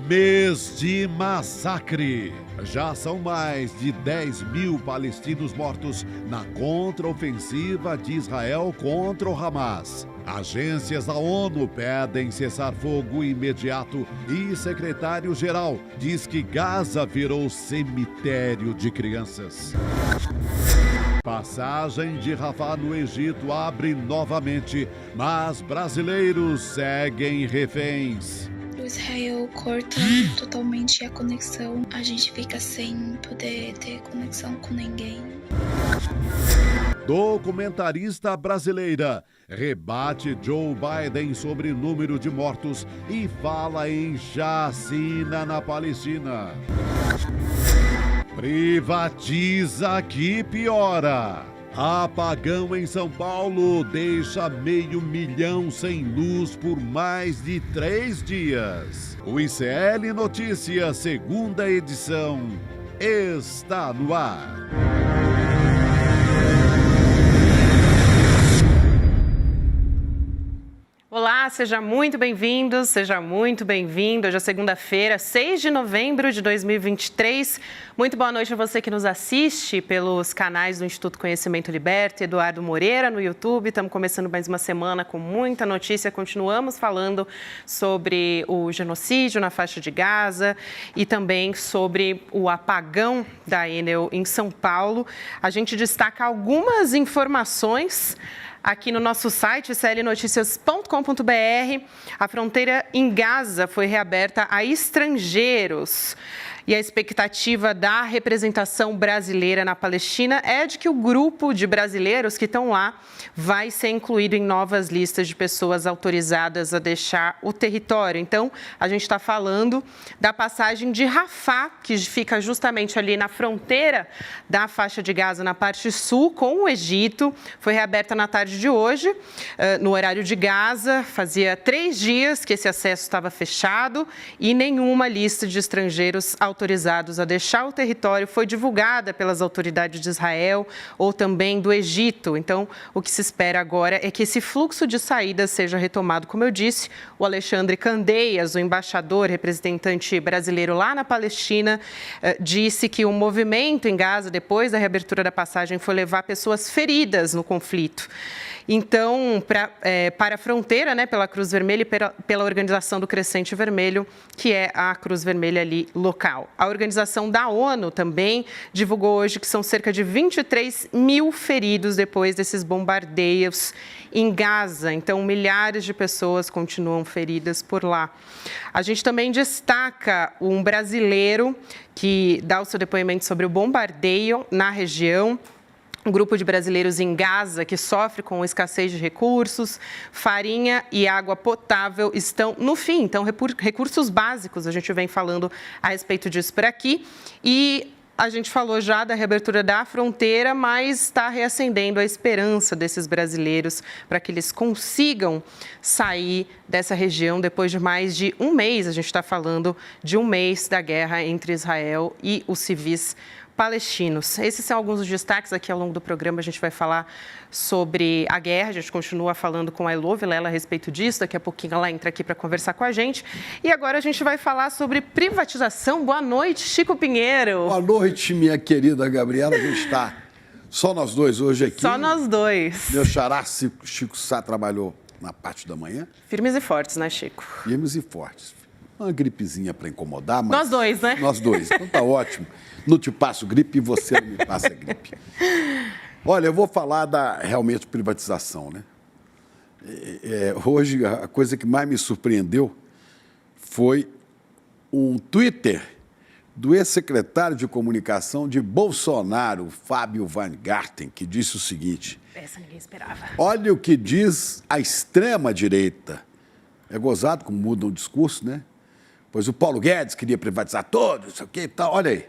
Mês de massacre. Já são mais de 10 mil palestinos mortos na contraofensiva de Israel contra o Hamas. Agências da ONU pedem cessar-fogo imediato e secretário-geral diz que Gaza virou cemitério de crianças. Passagem de Rafah no Egito abre novamente, mas brasileiros seguem reféns. Israel corta totalmente a conexão, a gente fica sem poder ter conexão com ninguém. Documentarista brasileira rebate Joe Biden sobre número de mortos e fala em chacina na Palestina. Privatiza que piora. Apagão em São Paulo deixa 500 mil sem luz por mais de 3 dias. O ICL Notícias, segunda edição, está no ar. Olá, seja muito bem-vindo, seja muito bem-vindo. Hoje é segunda-feira, 6 de novembro de 2023. Muito boa noite a você que nos assiste pelos canais do Instituto Conhecimento Liberta, Eduardo Moreira no YouTube. Estamos começando mais uma semana com muita notícia. Continuamos falando sobre o genocídio na faixa de Gaza e também sobre o apagão da Enel em São Paulo. A gente destaca algumas informações aqui no nosso site, iclnoticias.com.br. A fronteira em Gaza foi reaberta a estrangeiros. E a expectativa da representação brasileira na Palestina é de que o grupo de brasileiros que estão lá vai ser incluído em novas listas de pessoas autorizadas a deixar o território. Então, a gente está falando da passagem de Rafah, que fica justamente ali na fronteira da faixa de Gaza, na parte sul, com o Egito. Foi reaberta na tarde de hoje, no horário de Gaza. Fazia 3 dias que esse acesso estava fechado e nenhuma lista de estrangeiros autorizados a deixar o território foi divulgada pelas autoridades de Israel ou também do Egito. Então, o que se espera agora é que esse fluxo de saídas seja retomado. Como eu disse, o Alexandre Candeias, o embaixador, representante brasileiro lá na Palestina, disse que o movimento em Gaza, depois da reabertura da passagem, foi levar pessoas feridas no conflito. Então, para a fronteira, né, pela Cruz Vermelha e pela Organização do Crescente Vermelho, que é a Cruz Vermelha ali local. A Organização da ONU também divulgou hoje que são cerca de 23 mil feridos depois desses bombardeios em Gaza. Então, milhares de pessoas continuam feridas por lá. A gente também destaca um brasileiro que dá o seu depoimento sobre o bombardeio na região. Um grupo de brasileiros em Gaza que sofre com escassez de recursos, farinha e água potável estão no fim. Então, recursos básicos, a gente vem falando a respeito disso por aqui. E a gente falou já da reabertura da fronteira, mas está reacendendo a esperança desses brasileiros para que eles consigam sair dessa região depois de mais de um mês. A gente está falando de um mês da guerra entre Israel e os civis palestinos. Esses são alguns dos destaques aqui ao longo do programa. A gente vai falar sobre a guerra. A gente continua falando com a Elô Vilela a respeito disso. Daqui a pouquinho ela entra aqui para conversar com a gente. E agora a gente vai falar sobre privatização. Boa noite, Chico Pinheiro. Boa noite, minha querida Gabriela. A gente está só nós dois hoje aqui. Só nós dois. Meu xará Chico Sá trabalhou na parte da manhã. Firmes e fortes, né, Chico? Firmes e fortes. Uma gripezinha para incomodar, mas... Nós dois, né? Nós dois. Então tá ótimo. Não te passo gripe e você não me passa gripe. Olha, eu vou falar da realmente privatização, né? Hoje, a coisa que mais me surpreendeu foi um Twitter do ex-secretário de comunicação de Bolsonaro, Fábio Weingarten, que disse o seguinte... Essa ninguém esperava. Olha o que diz a extrema-direita. É gozado como muda o discurso, né? Pois o Paulo Guedes queria privatizar todos, isso aqui e tal. Olha aí.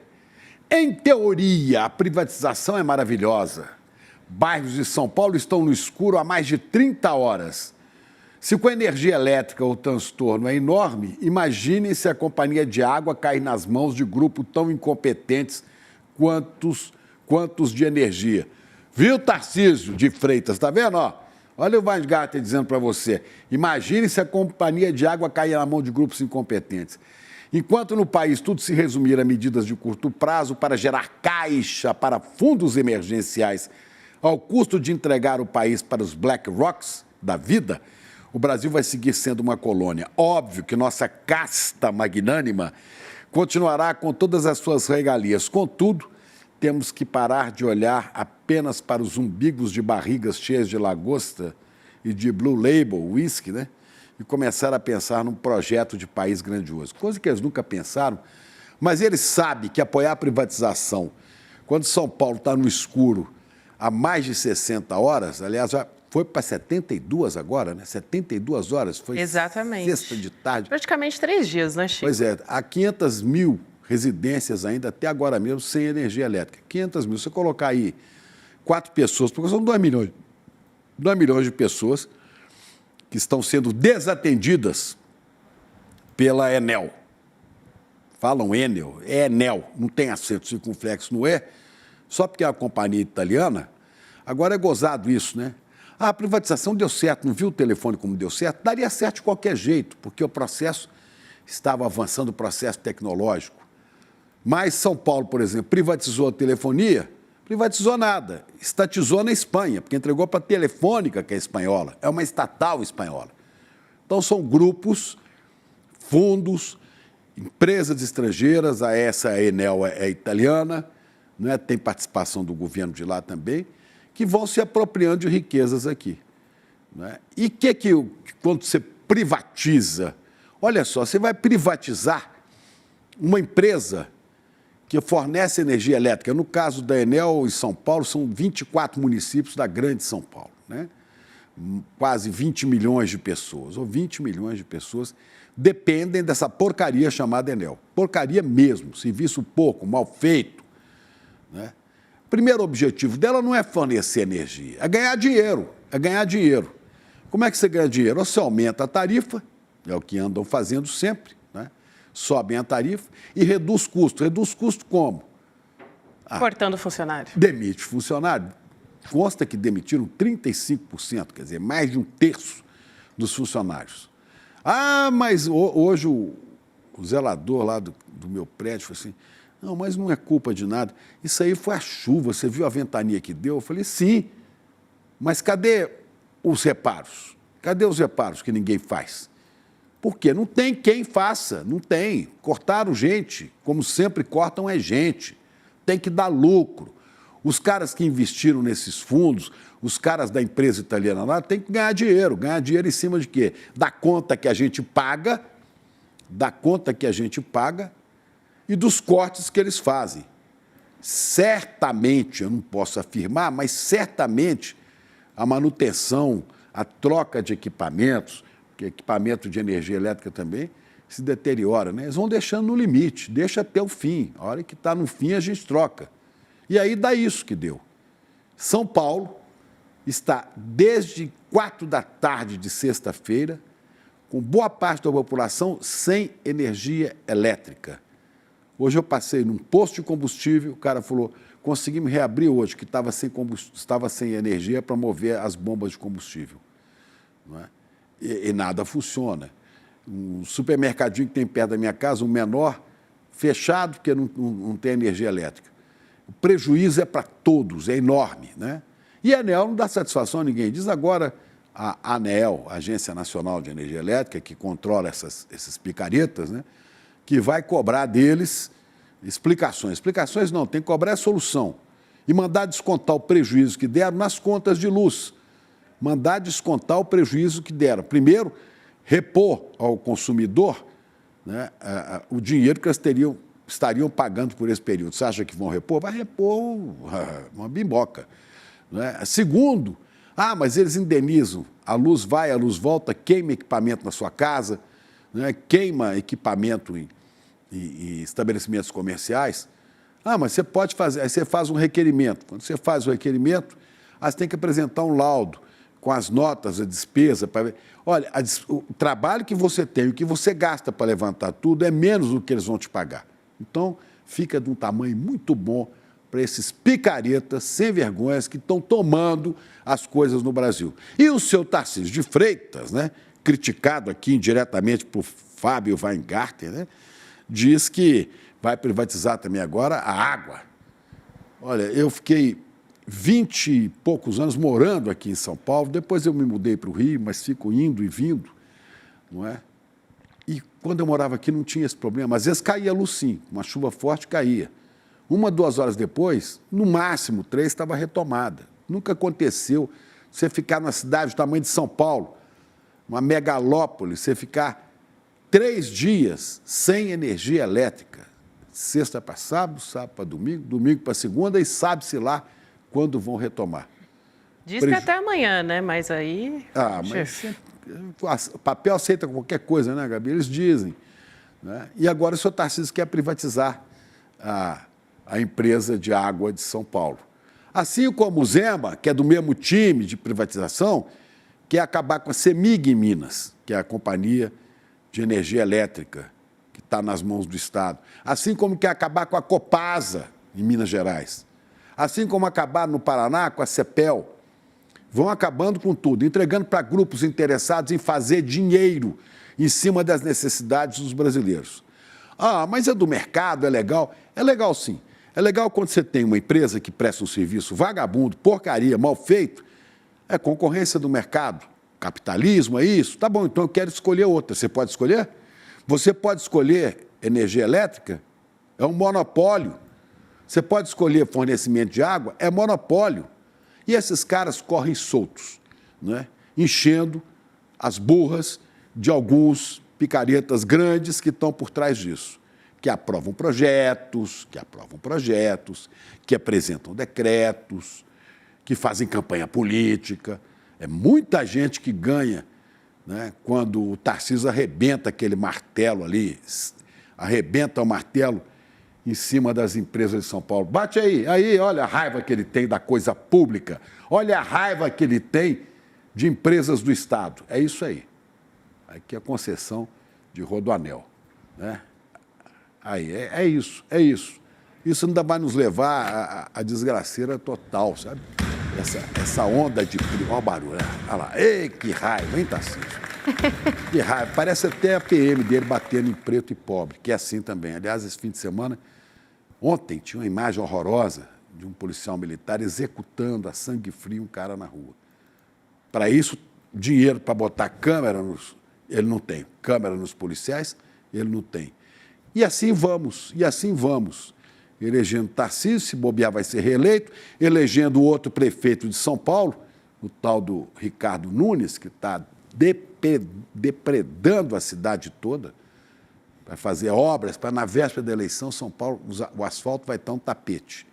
Em teoria, a privatização é maravilhosa. Bairros de São Paulo estão no escuro há mais de 30 horas. Se com a energia elétrica o transtorno é enorme, imaginem se a companhia de água cair nas mãos de grupos tão incompetentes quantos de energia. Viu, Tarcísio de Freitas? Tá vendo, ó? Olha o Weingarten dizendo para você. Imagine se a companhia de água cair na mão de grupos incompetentes. Enquanto no país tudo se resumir a medidas de curto prazo para gerar caixa para fundos emergenciais ao custo de entregar o país para os Black Rocks da vida, o Brasil vai seguir sendo uma colônia. Óbvio que nossa casta magnânima continuará com todas as suas regalias. Contudo, temos que parar de olhar apenas para os umbigos de barrigas cheias de lagosta e de Blue Label, whisky, né? E começar a pensar num projeto de país grandioso. Coisa que eles nunca pensaram, mas eles sabem que apoiar a privatização, quando São Paulo está no escuro há mais de 60 horas, aliás, já foi para 72 agora, né? 72 horas, foi exatamente. Sexta de tarde. Praticamente 3 dias, né, Chico? Pois é, há 500 mil residências ainda, até agora mesmo, sem energia elétrica. 500 mil. Se você colocar aí 4 pessoas, porque são 2 milhões de pessoas que estão sendo desatendidas pela Enel. Falam Enel, é Enel, não tem acento circunflexo no E, só porque é uma companhia italiana. Agora é gozado isso, né? A privatização deu certo, não viu o telefone como deu certo? Daria certo de qualquer jeito, porque o processo estava avançando, o processo tecnológico. Mas São Paulo, por exemplo, privatizou a telefonia, privatizou nada, estatizou na Espanha, porque entregou para a Telefônica, que é espanhola, é uma estatal espanhola. Então são grupos, fundos, empresas estrangeiras, a Enel é italiana, né? Tem participação do governo de lá também, que vão se apropriando de riquezas aqui. Né? E quando você privatiza, olha só, você vai privatizar uma empresa que fornece energia elétrica. No caso da Enel em São Paulo, são 24 municípios da Grande São Paulo, né? Quase 20 milhões de pessoas, ou 20 milhões de pessoas dependem dessa porcaria chamada Enel. Porcaria mesmo, serviço pouco, mal feito. Né? Primeiro objetivo dela não é fornecer energia, é ganhar dinheiro, Como é que você ganha dinheiro? Você aumenta a tarifa, é o que andam fazendo sempre, né? Sobem a tarifa e reduz custo. Reduz custo como? Cortando funcionário. Demite funcionário. Consta que demitiram 35%, quer dizer, mais de 1/3 dos funcionários. Mas hoje o zelador lá do meu prédio falou assim, não, mas não é culpa de nada. Isso aí foi a chuva, você viu a ventania que deu? Eu falei, sim, mas cadê os reparos? Cadê os reparos que ninguém faz? Porque não tem quem faça, não tem. Cortaram gente, como sempre cortam é gente. Tem que dar lucro. Os caras que investiram nesses fundos, os caras da empresa italiana lá, tem que ganhar dinheiro. Ganhar dinheiro em cima de quê? Da conta que a gente paga, e dos cortes que eles fazem. Certamente, eu não posso afirmar, mas certamente a manutenção, a troca de equipamentos, porque equipamento de energia elétrica também se deteriora, né? Eles vão deixando no limite, deixa até o fim. A hora que está no fim, a gente troca. E aí dá isso que deu. São Paulo está desde 4 da tarde de sexta-feira, com boa parte da população sem energia elétrica. Hoje eu passei num posto de combustível, o cara falou, conseguimos reabrir hoje, que estava sem energia para mover as bombas de combustível. Não é? E nada funciona. Um supermercadinho que tem perto da minha casa, um menor, fechado, porque não tem energia elétrica. O prejuízo é para todos, é enorme, né? E a ANEEL não dá satisfação a ninguém. Diz agora a ANEEL, a Agência Nacional de Energia Elétrica, que controla essas picaretas, né? Que vai cobrar deles explicações. Explicações não, tem que cobrar a solução. E mandar descontar o prejuízo que deram nas contas de luz. Mandar descontar o prejuízo que deram. Primeiro, repor ao consumidor, né, o dinheiro que eles estariam pagando por esse período. Você acha que vão repor? Vai repor uma bimboca. Né? Segundo, mas eles indenizam. A luz vai, a luz volta, queima equipamento na sua casa, né, queima equipamento em estabelecimentos comerciais. Mas você pode fazer, aí você faz um requerimento. Quando você faz o requerimento, você tem que apresentar um laudo com as notas, a despesa, para ver. Olha, o trabalho que você tem, o que você gasta para levantar tudo é menos do que eles vão te pagar. Então, fica de um tamanho muito bom para esses picaretas sem vergonhas que estão tomando as coisas no Brasil. E o seu Tarcísio de Freitas, né, criticado aqui indiretamente por Fábio Weingarten, né, diz que vai privatizar também agora a água. Olha, eu fiquei 20 e poucos anos morando aqui em São Paulo, depois eu me mudei para o Rio, mas fico indo e vindo, não é? E quando eu morava aqui não tinha esse problema. Às vezes caía a luz sim, uma chuva forte caía. 1, 2 horas depois, no máximo 3, estava retomada. Nunca aconteceu você ficar numa cidade do tamanho de São Paulo, uma megalópole, você ficar 3 dias sem energia elétrica. Sexta para sábado, sábado para domingo, domingo para segunda e sabe-se lá quando vão retomar. Diz que até amanhã, né? Mas aí... mas o papel aceita qualquer coisa, né, Gabi? Eles dizem. Né? E agora o senhor Tarcísio quer privatizar a empresa de água de São Paulo. Assim como o Zema, que é do mesmo time de privatização, quer acabar com a CEMIG em Minas, que é a companhia de energia elétrica, que está nas mãos do Estado. Assim como quer acabar com a Copasa, em Minas Gerais. Assim como acabar no Paraná com a CEPEL. Vão acabando com tudo, entregando para grupos interessados em fazer dinheiro em cima das necessidades dos brasileiros. Ah, mas é do mercado, é legal. É legal sim. É legal quando você tem uma empresa que presta um serviço vagabundo, porcaria, mal feito. É concorrência do mercado. Capitalismo, é isso? Tá bom, então eu quero escolher outra. Você pode escolher? Você pode escolher energia elétrica? É um monopólio. Você pode escolher fornecimento de água? É monopólio. E esses caras correm soltos, né? Enchendo as burras de alguns picaretas grandes que estão por trás disso, que aprovam projetos, que apresentam decretos, que fazem campanha política. É muita gente que ganha, né? Quando o Tarcísio arrebenta aquele martelo ali, arrebenta o martelo em cima das empresas de São Paulo. Bate aí, olha a raiva que ele tem da coisa pública, olha a raiva que ele tem de empresas do Estado. É isso aí. Aqui é a concessão de Rodoanel. Né? Aí, é isso. Isso ainda vai nos levar à desgraceira total, sabe? Essa onda de... Olha o barulho, olha lá. Ei, que raiva, hein, Tarcísio? Que raiva. Parece até a PM dele batendo em preto e pobre, que é assim também. Aliás, esse fim de semana, ontem, tinha uma imagem horrorosa de um policial militar executando a sangue frio um cara na rua. Para isso, dinheiro para botar câmera ele não tem. Câmera nos policiais, ele não tem. E assim vamos. Elegendo Tarcísio, se bobear vai ser reeleito, elegendo o outro prefeito de São Paulo, o tal do Ricardo Nunes, que está depredando a cidade toda, para fazer obras, para na véspera da eleição, São Paulo, o asfalto vai estar um tapete.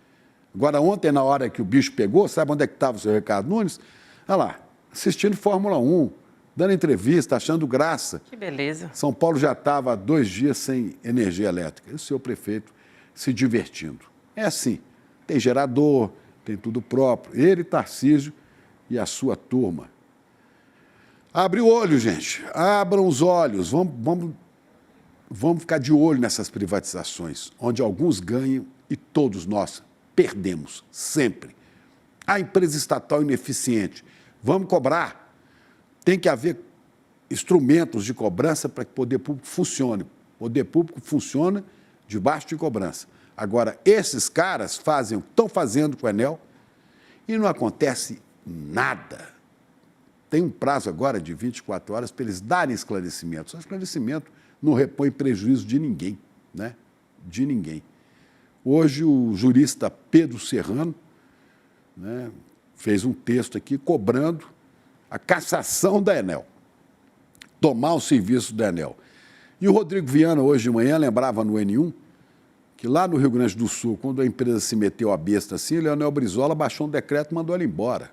Agora, ontem, na hora que o bicho pegou, sabe onde é que estava o seu Ricardo Nunes? Olha lá, assistindo Fórmula 1, dando entrevista, achando graça. Que beleza. São Paulo já estava há 2 dias sem energia elétrica. E o seu prefeito se divertindo. É assim, tem gerador, tem tudo próprio. Ele, Tarcísio e a sua turma. Abre o olho, gente. Abram os olhos. Vamos ficar de olho nessas privatizações, onde alguns ganham e todos nós perdemos, sempre. A empresa estatal ineficiente. Vamos cobrar. Tem que haver instrumentos de cobrança para que o poder público funcione. O poder público funciona debaixo de cobrança. Agora, esses caras estão fazendo com o Enel e não acontece nada. Tem um prazo agora de 24 horas para eles darem esclarecimentos. O esclarecimento não repõe prejuízo de ninguém, né? De ninguém. Hoje, o jurista Pedro Serrano, né, fez um texto aqui cobrando a cassação da Enel, tomar o serviço da Enel. E o Rodrigo Viana, hoje de manhã, lembrava no N1 que lá no Rio Grande do Sul, quando a empresa se meteu a besta assim, o Leonel Brizola baixou um decreto e mandou ela embora.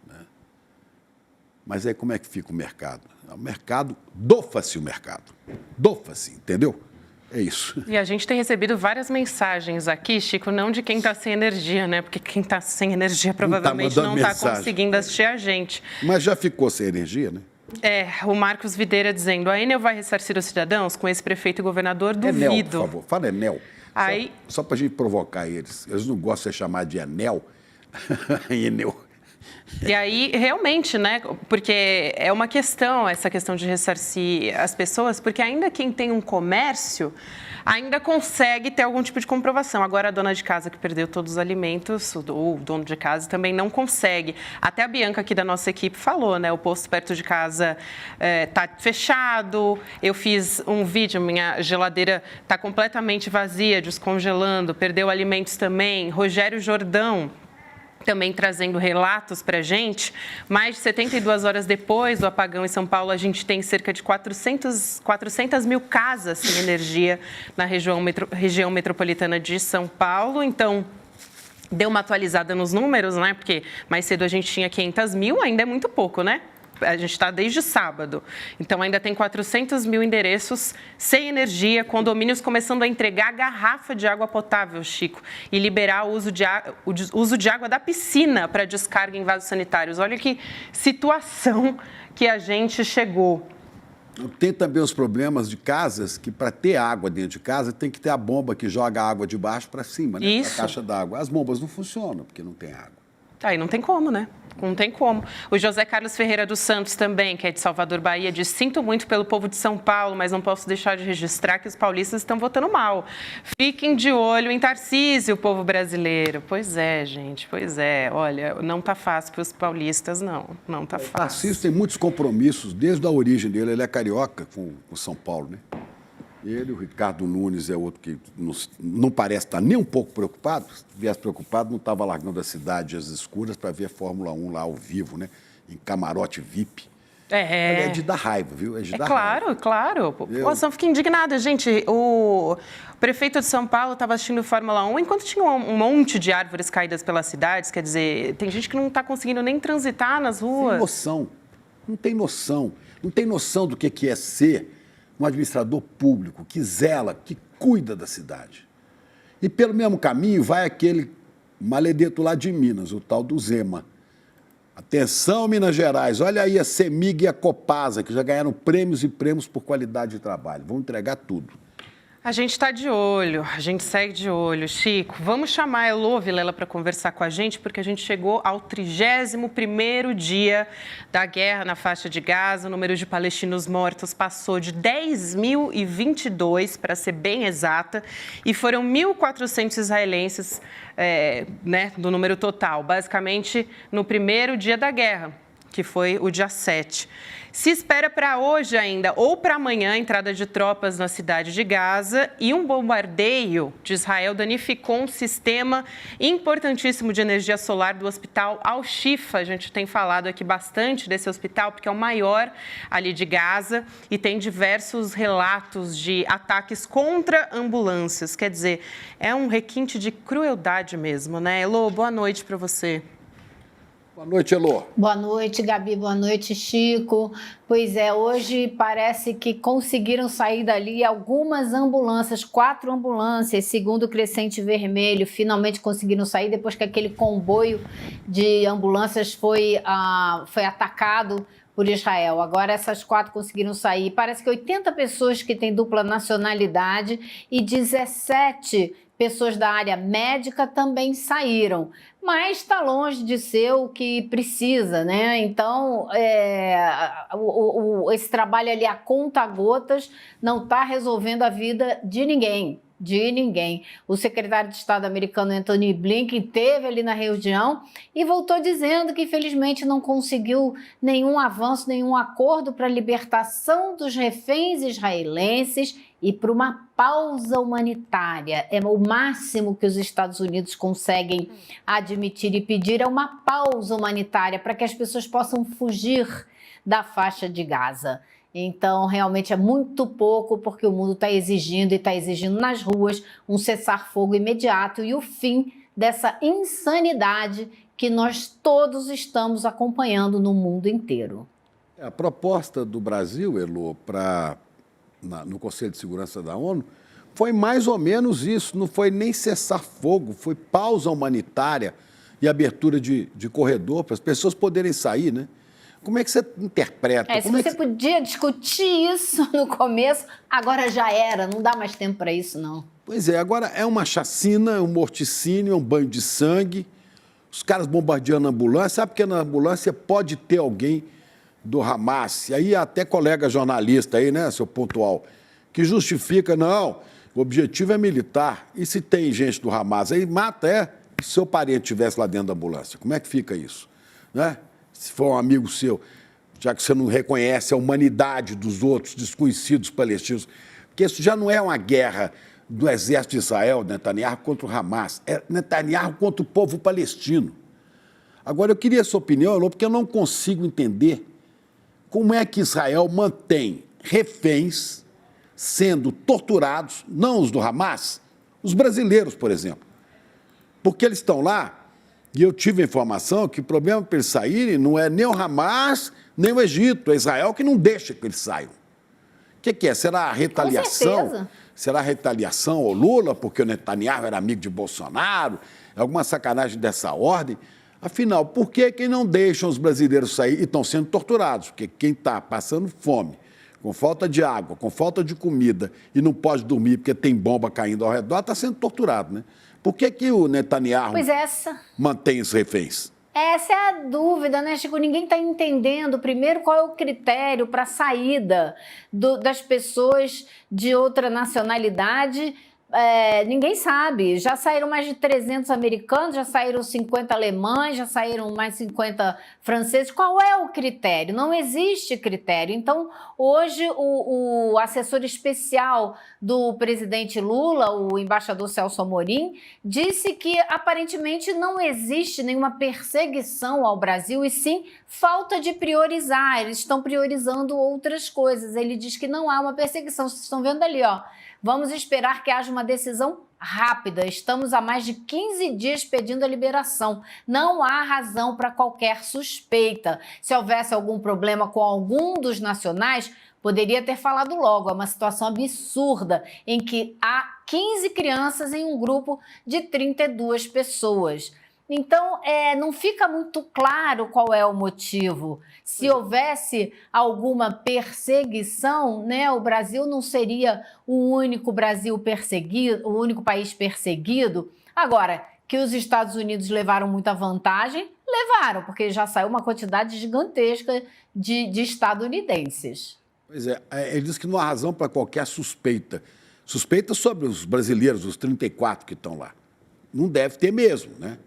Né? Mas aí como é que fica o mercado? O mercado, dofa-se o mercado. Dofa-se, entendeu? É isso. E a gente tem recebido várias mensagens aqui, Chico, não de quem está sem energia, né? Porque quem está sem energia provavelmente não está conseguindo assistir a gente. Mas já ficou sem energia, né? O Marcos Videira dizendo, a Enel vai ressarcir os cidadãos com esse prefeito e governador? Duvido. Enel, por favor, fala Enel. Aí... Só para a gente provocar eles. Eles não gostam de chamar de Enel. Enel. E aí, realmente, né? Porque é uma questão, essa questão de ressarcir as pessoas, porque ainda quem tem um comércio ainda consegue ter algum tipo de comprovação. Agora, a dona de casa que perdeu todos os alimentos, ou o dono de casa, também não consegue. Até a Bianca aqui da nossa equipe falou, né? O posto perto de casa está fechado. Eu fiz um vídeo, minha geladeira está completamente vazia, descongelando, perdeu alimentos também. Rogério Jordão também trazendo relatos para a gente. Mais de 72 horas depois do apagão em São Paulo, a gente tem cerca de 400 mil casas sem energia na região metropolitana de São Paulo. Então, deu uma atualizada nos números, né? Porque mais cedo a gente tinha 500 mil, ainda é muito pouco, né? A gente está desde sábado, então ainda tem 400 mil endereços sem energia, condomínios começando a entregar garrafa de água potável, Chico, e liberar o uso de água da piscina para descarga em vasos sanitários. Olha que situação que a gente chegou. Tem também os problemas de casas que, para ter água dentro de casa, tem que ter a bomba que joga a água de baixo para cima, né? Isso. A caixa d'água. As bombas não funcionam porque não tem água. Aí não tem como, né? Não tem como. O José Carlos Ferreira dos Santos também, que é de Salvador, Bahia, diz: sinto muito pelo povo de São Paulo, mas não posso deixar de registrar que os paulistas estão votando mal. Fiquem de olho em Tarcísio, povo brasileiro. Pois é, gente, pois é. Olha, não tá fácil para os paulistas, não. Não tá fácil. O Tarcísio tem muitos compromissos desde a origem dele. Ele é carioca com São Paulo, né? Ele, o Ricardo Nunes é outro que não parece estar nem um pouco preocupado. Se estivesse preocupado, não estava largando a cidade às escuras para ver a Fórmula 1 lá ao vivo, né? Em camarote VIP. É de dar raiva, viu? É de dar raiva. Claro. A população fica indignada. Gente, o prefeito de São Paulo estava assistindo Fórmula 1 enquanto tinha um monte de árvores caídas pelas cidades. Quer dizer, tem gente que não está conseguindo nem transitar nas ruas. Sem noção. Não tem noção. Não tem noção do que é ser um administrador público que zela, que cuida da cidade. E pelo mesmo caminho vai aquele maledeto lá de Minas, o tal do Zema. Atenção, Minas Gerais, olha aí a CEMIG e a Copasa, que já ganharam prêmios e prêmios por qualidade de trabalho. Vão entregar tudo. A gente está de olho, a gente segue de olho. Chico, vamos chamar a Elô Vilela para conversar com a gente, porque a gente chegou ao 31º dia da guerra na faixa de Gaza. O número de palestinos mortos passou de 10.022, para ser bem exata, e foram 1.400 israelenses do número total, basicamente no primeiro dia da guerra, que foi o dia 7. Se espera para hoje ainda, ou para amanhã, a entrada de tropas na cidade de Gaza, e um bombardeio de Israel danificou um sistema importantíssimo de energia solar do hospital Al-Shifa. A gente tem falado aqui bastante desse hospital, porque é o maior ali de Gaza e tem diversos relatos de ataques contra ambulâncias. Quer dizer, é um requinte de crueldade mesmo, né? Elô, boa noite para você. Boa noite, Elô. Boa noite, Gabi. Boa noite, Chico. Pois é, hoje parece que conseguiram sair dali algumas ambulâncias, 4 ambulâncias, segundo o Crescente Vermelho, finalmente conseguiram sair depois que aquele comboio de ambulâncias foi atacado por Israel. Agora essas 4 conseguiram sair. Parece que 80 pessoas que têm dupla nacionalidade e 17 pessoas da área médica também saíram, mas está longe de ser o que precisa, né? Então, esse trabalho ali a conta-gotas não está resolvendo a vida de ninguém. O secretário de Estado americano Antony Blinken esteve ali na reunião e voltou dizendo que, infelizmente, não conseguiu nenhum avanço, nenhum acordo para a libertação dos reféns israelenses e para uma pausa humanitária. É o máximo que os Estados Unidos conseguem admitir e pedir, é uma pausa humanitária para que as pessoas possam fugir da faixa de Gaza. Então, realmente é muito pouco, porque o mundo está exigindo e está exigindo nas ruas um cessar-fogo imediato e o fim dessa insanidade que nós todos estamos acompanhando no mundo inteiro. A proposta do Brasil, Elô, no Conselho de Segurança da ONU, foi mais ou menos isso, não foi nem cessar-fogo, foi pausa humanitária e abertura de corredor para as pessoas poderem sair, né? Como é que você interpreta? Você podia discutir isso no começo, agora já era, não dá mais tempo para isso, não. Pois é, agora é uma chacina, é um morticínio, é um banho de sangue, os caras bombardeando a ambulância, sabe que na ambulância pode ter alguém do Hamas, e aí até colega jornalista aí, né, seu pontual, que justifica, não, O objetivo é militar. E se tem gente do Hamas aí, mata, se seu parente estivesse lá dentro da ambulância, como é que fica isso? Né? Se for um amigo seu, já que você não reconhece a humanidade dos outros desconhecidos palestinos, porque isso já não é uma guerra do exército de Israel, Netanyahu, contra o Hamas, é Netanyahu contra o povo palestino. Agora, eu queria a sua opinião, Elô, porque eu não consigo entender como é que Israel mantém reféns sendo torturados, não os do Hamas, os brasileiros, por exemplo. Porque eles estão lá, e eu tive a informação que o problema para eles saírem não é nem o Hamas, nem o Egito, é Israel que não deixa que eles saiam. O que é? Será a retaliação? Com certeza. Será a retaliação ao Lula, porque o Netanyahu era amigo de Bolsonaro? Alguma sacanagem dessa ordem? Afinal, por que não deixam os brasileiros sair e estão sendo torturados? Porque quem está passando fome, com falta de água, com falta de comida e não pode dormir porque tem bomba caindo ao redor, está sendo torturado, né? Por que o Netanyahu mantém os reféns? Essa é a dúvida, né, Chico? Ninguém está entendendo, primeiro, qual é o critério para a saída das pessoas de outra nacionalidade. Ninguém sabe. Já saíram mais de 300 americanos, já saíram 50 alemães, já saíram mais 50 franceses. Qual é o critério? Não existe critério. Então, hoje, o assessor especial do presidente Lula, o embaixador Celso Amorim, disse que aparentemente não existe nenhuma perseguição ao Brasil e sim falta de priorizar. Eles estão priorizando outras coisas. Ele diz que não há uma perseguição. Vocês estão vendo ali, ó. Vamos esperar que haja uma decisão rápida. Estamos há mais de 15 dias pedindo a liberação. Não há razão para qualquer suspeita. Se houvesse algum problema com algum dos nacionais, poderia ter falado logo. É uma situação absurda em que há 15 crianças em um grupo de 32 pessoas. Então, não fica muito claro qual é o motivo. Se houvesse alguma perseguição, né, o Brasil não seria o único Brasil perseguido, o único país perseguido. Agora, que os Estados Unidos levaram muita vantagem, levaram, porque já saiu uma quantidade gigantesca de estadunidenses. Pois é, ele diz que não há razão para qualquer suspeita. Suspeita sobre os brasileiros, os 34 que estão lá. Não deve ter mesmo, né?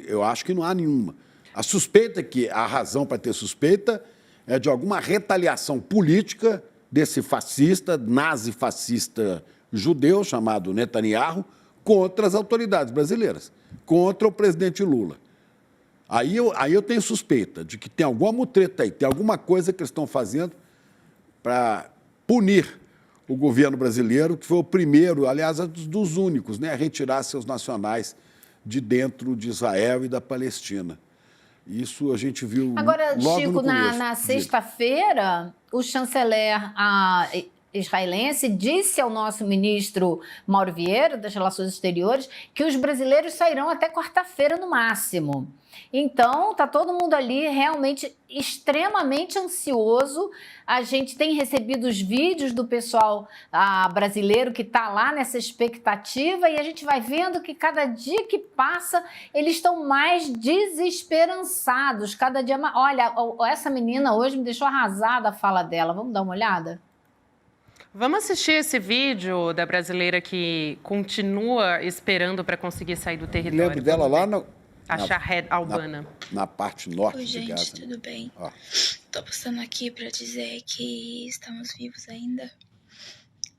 Eu acho que não há nenhuma. A suspeita que a razão para ter suspeita é de alguma retaliação política desse fascista, nazi-fascista judeu, chamado Netanyahu, contra as autoridades brasileiras, contra o presidente Lula. Aí eu tenho suspeita de que tem alguma mutreta aí, tem alguma coisa que eles estão fazendo para punir o governo brasileiro, que foi o primeiro, aliás, dos únicos, né, a retirar seus nacionais de dentro de Israel e da Palestina. Isso a gente viu agora, logo Chico, no começo. na sexta-feira, o chanceler israelense disse ao nosso ministro Mauro Vieira, das Relações Exteriores, que os brasileiros sairão até quarta-feira no máximo. Então, está todo mundo ali realmente extremamente ansioso. A gente tem recebido os vídeos do pessoal brasileiro que está lá nessa expectativa e a gente vai vendo que cada dia que passa eles estão mais desesperançados. Cada dia mais... Olha, essa menina hoje me deixou arrasada a fala dela. Vamos dar uma olhada? Vamos assistir esse vídeo da brasileira que continua esperando para conseguir sair do território. Lembro dela lá a Shahed Albana. Na parte norte de Gaza. Gente, tudo bem? Tô passando aqui para dizer que estamos vivos ainda,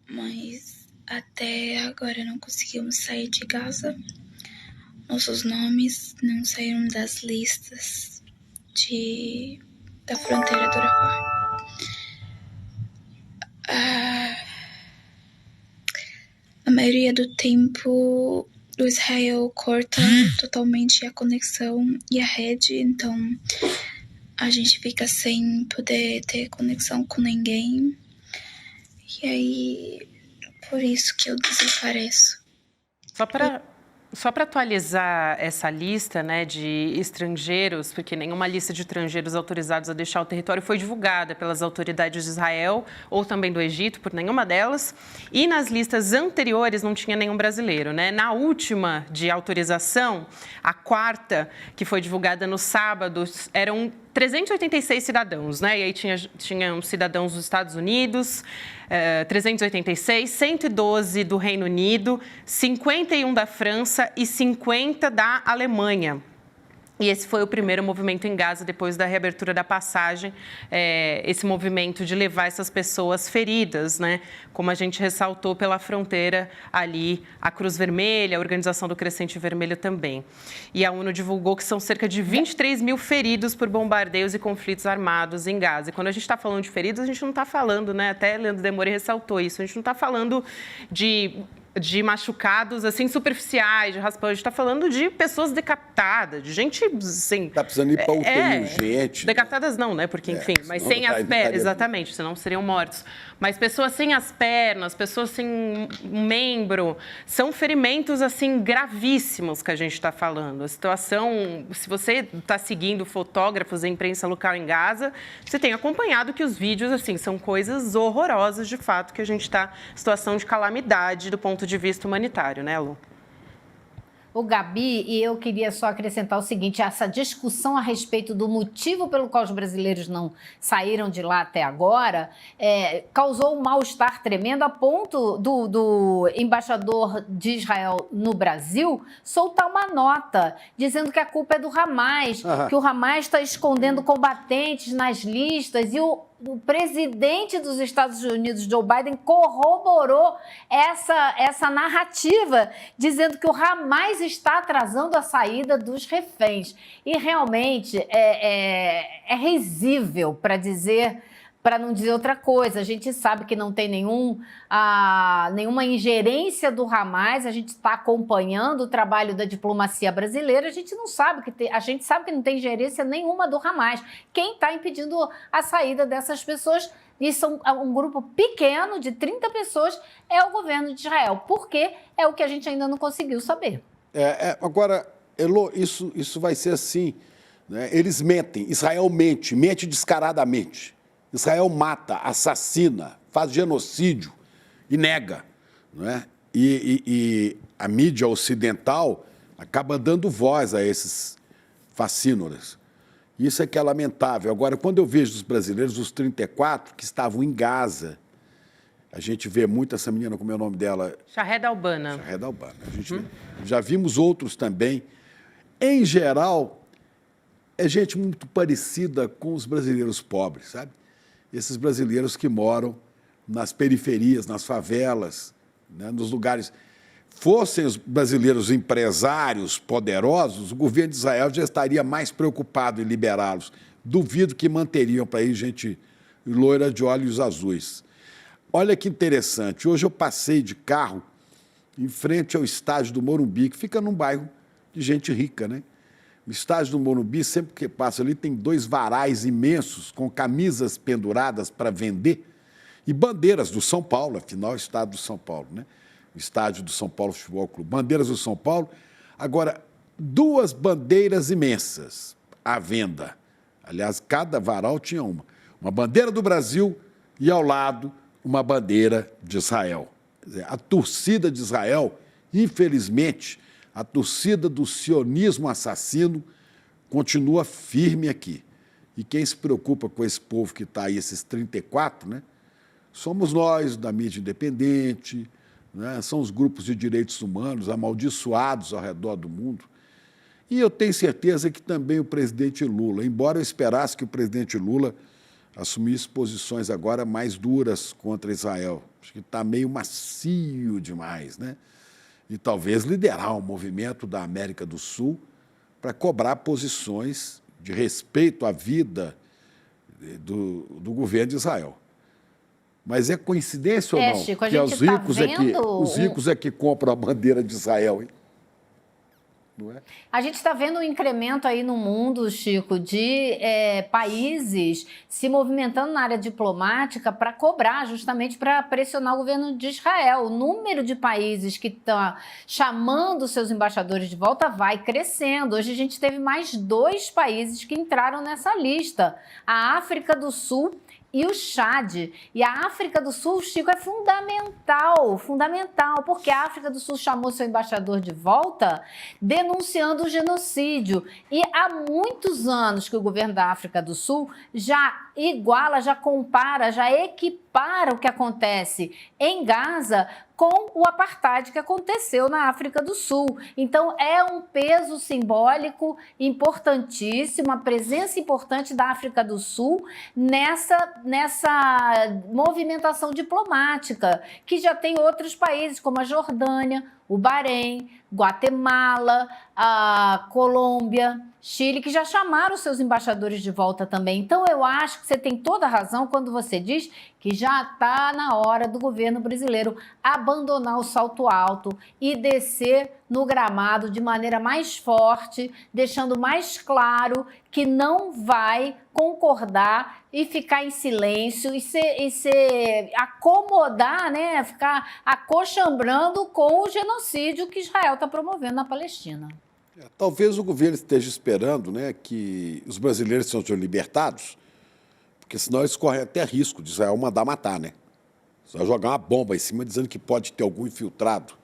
mas até agora não conseguimos sair de Gaza. Nossos nomes não saíram das listas da fronteira do Rafah. A maioria do tempo o Israel corta totalmente a conexão e a rede, então a gente fica sem poder ter conexão com ninguém. E aí, por isso que eu desapareço. Só para atualizar essa lista, né, de estrangeiros, porque nenhuma lista de estrangeiros autorizados a deixar o território foi divulgada pelas autoridades de Israel ou também do Egito, por nenhuma delas. E nas listas anteriores não tinha nenhum brasileiro, né? Na última de autorização, a quarta, que foi divulgada no sábado, eram 386 cidadãos, né? E aí tinham cidadãos dos Estados Unidos, 386, 112 do Reino Unido, 51 da França e 50 da Alemanha. E esse foi o primeiro movimento em Gaza depois da reabertura da passagem, esse movimento de levar essas pessoas feridas, né? Como a gente ressaltou pela fronteira ali, a Cruz Vermelha, a Organização do Crescente Vermelho também. E a ONU divulgou que são cerca de 23 mil feridos por bombardeios e conflitos armados em Gaza. E quando a gente está falando de feridos, a gente não está falando, né? Até Leandro Demore ressaltou isso, a gente não está falando de machucados, assim, superficiais, de raspão. A gente está falando de pessoas decapitadas, de gente, assim... Está precisando ir para UTI urgente. Decapitadas não, né? Porque, enfim, mas sem as pernas, exatamente, senão seriam mortos. Mas pessoas sem as pernas, pessoas sem um membro, são ferimentos, assim, gravíssimos que a gente está falando. A situação, se você está seguindo fotógrafos e imprensa local em Gaza, você tem acompanhado que os vídeos, assim, são coisas horrorosas, de fato, que a gente está em situação de calamidade do ponto de vista humanitário, né, Lu? O Gabi, e eu queria só acrescentar o seguinte, essa discussão a respeito do motivo pelo qual os brasileiros não saíram de lá até agora, causou um mal-estar tremendo a ponto do embaixador de Israel no Brasil soltar uma nota dizendo que a culpa é do Hamas, que o Hamas está escondendo combatentes nas listas e o presidente dos Estados Unidos, Joe Biden, corroborou essa narrativa, dizendo que o Hamas está atrasando a saída dos reféns. E realmente é risível, para não dizer outra coisa. A gente sabe que não tem nenhuma ingerência do Hamas, a gente está acompanhando o trabalho da diplomacia brasileira, a gente sabe que não tem ingerência nenhuma do Hamas. Quem está impedindo a saída dessas pessoas, e são um grupo pequeno de 30 pessoas, é o governo de Israel. Por quê? É o que a gente ainda não conseguiu saber. Agora, Elô, isso vai ser assim, né? Eles mentem, Israel mente descaradamente. Israel mata, assassina, faz genocídio e nega, não é? E a mídia ocidental acaba dando voz a esses fascínoras. Isso é que é lamentável. Agora, quando eu vejo os brasileiros, os 34 que estavam em Gaza, a gente vê muito essa menina, como é o nome dela? Shahed Albana. Shahed Albana. A gente já vimos outros também. Em geral, é gente muito parecida com os brasileiros pobres, sabe? Esses brasileiros que moram nas periferias, nas favelas, né, nos lugares. Fossem os brasileiros empresários poderosos, o governo de Israel já estaria mais preocupado em liberá-los. Duvido que manteriam para ir gente loira de olhos azuis. Olha que interessante, hoje eu passei de carro em frente ao estádio do Morumbi, que fica num bairro de gente rica, né? O estádio do Morumbi, sempre que passa ali, tem 2 varais imensos com camisas penduradas para vender e bandeiras do São Paulo, afinal, é o estado do São Paulo, né? O estádio do São Paulo Futebol Clube. Bandeiras do São Paulo. Agora, 2 bandeiras imensas à venda. Aliás, cada varal tinha uma. Uma bandeira do Brasil e, ao lado, uma bandeira de Israel. Quer dizer, a torcida de Israel, infelizmente, a torcida do sionismo assassino continua firme aqui. E quem se preocupa com esse povo que está aí, esses 34, né, somos nós, da mídia independente, né, são os grupos de direitos humanos amaldiçoados ao redor do mundo. E eu tenho certeza que também o presidente Lula, embora eu esperasse que o presidente Lula assumisse posições agora mais duras contra Israel. Acho que está meio macio demais, né? E talvez liderar um movimento da América do Sul para cobrar posições de respeito à vida do governo de Israel. Mas é coincidência ou não? Chico, que os ricos é que compram a bandeira de Israel, hein? Não é? A gente está vendo um incremento aí no mundo, Chico, de países se movimentando na área diplomática para cobrar, justamente para pressionar o governo de Israel. O número de países que estão chamando seus embaixadores de volta vai crescendo. Hoje a gente teve mais 2 países que entraram nessa lista. A África do Sul e o Chad. E a África do Sul, Chico, é fundamental, porque a África do Sul chamou seu embaixador de volta denunciando o genocídio. E há muitos anos que o governo da África do Sul já iguala, já compara, já equipara o que acontece em Gaza com o apartheid que aconteceu na África do Sul. Então, é um peso simbólico importantíssimo, uma presença importante da África do Sul nessa movimentação diplomática, que já tem outros países, como a Jordânia, o Bahrein, Guatemala, a Colômbia, Chile, que já chamaram seus embaixadores de volta também. Então, eu acho que você tem toda a razão quando você diz que já está na hora do governo brasileiro abandonar o salto alto e descer no gramado de maneira mais forte, deixando mais claro que não vai concordar e ficar em silêncio e se acomodar, né, ficar acochambrando com o genocídio que Israel está promovendo na Palestina. Talvez o governo esteja esperando, né, que os brasileiros sejam libertados, porque senão eles correm até risco de Israel mandar matar, né? Só jogar uma bomba em cima dizendo que pode ter algum infiltrado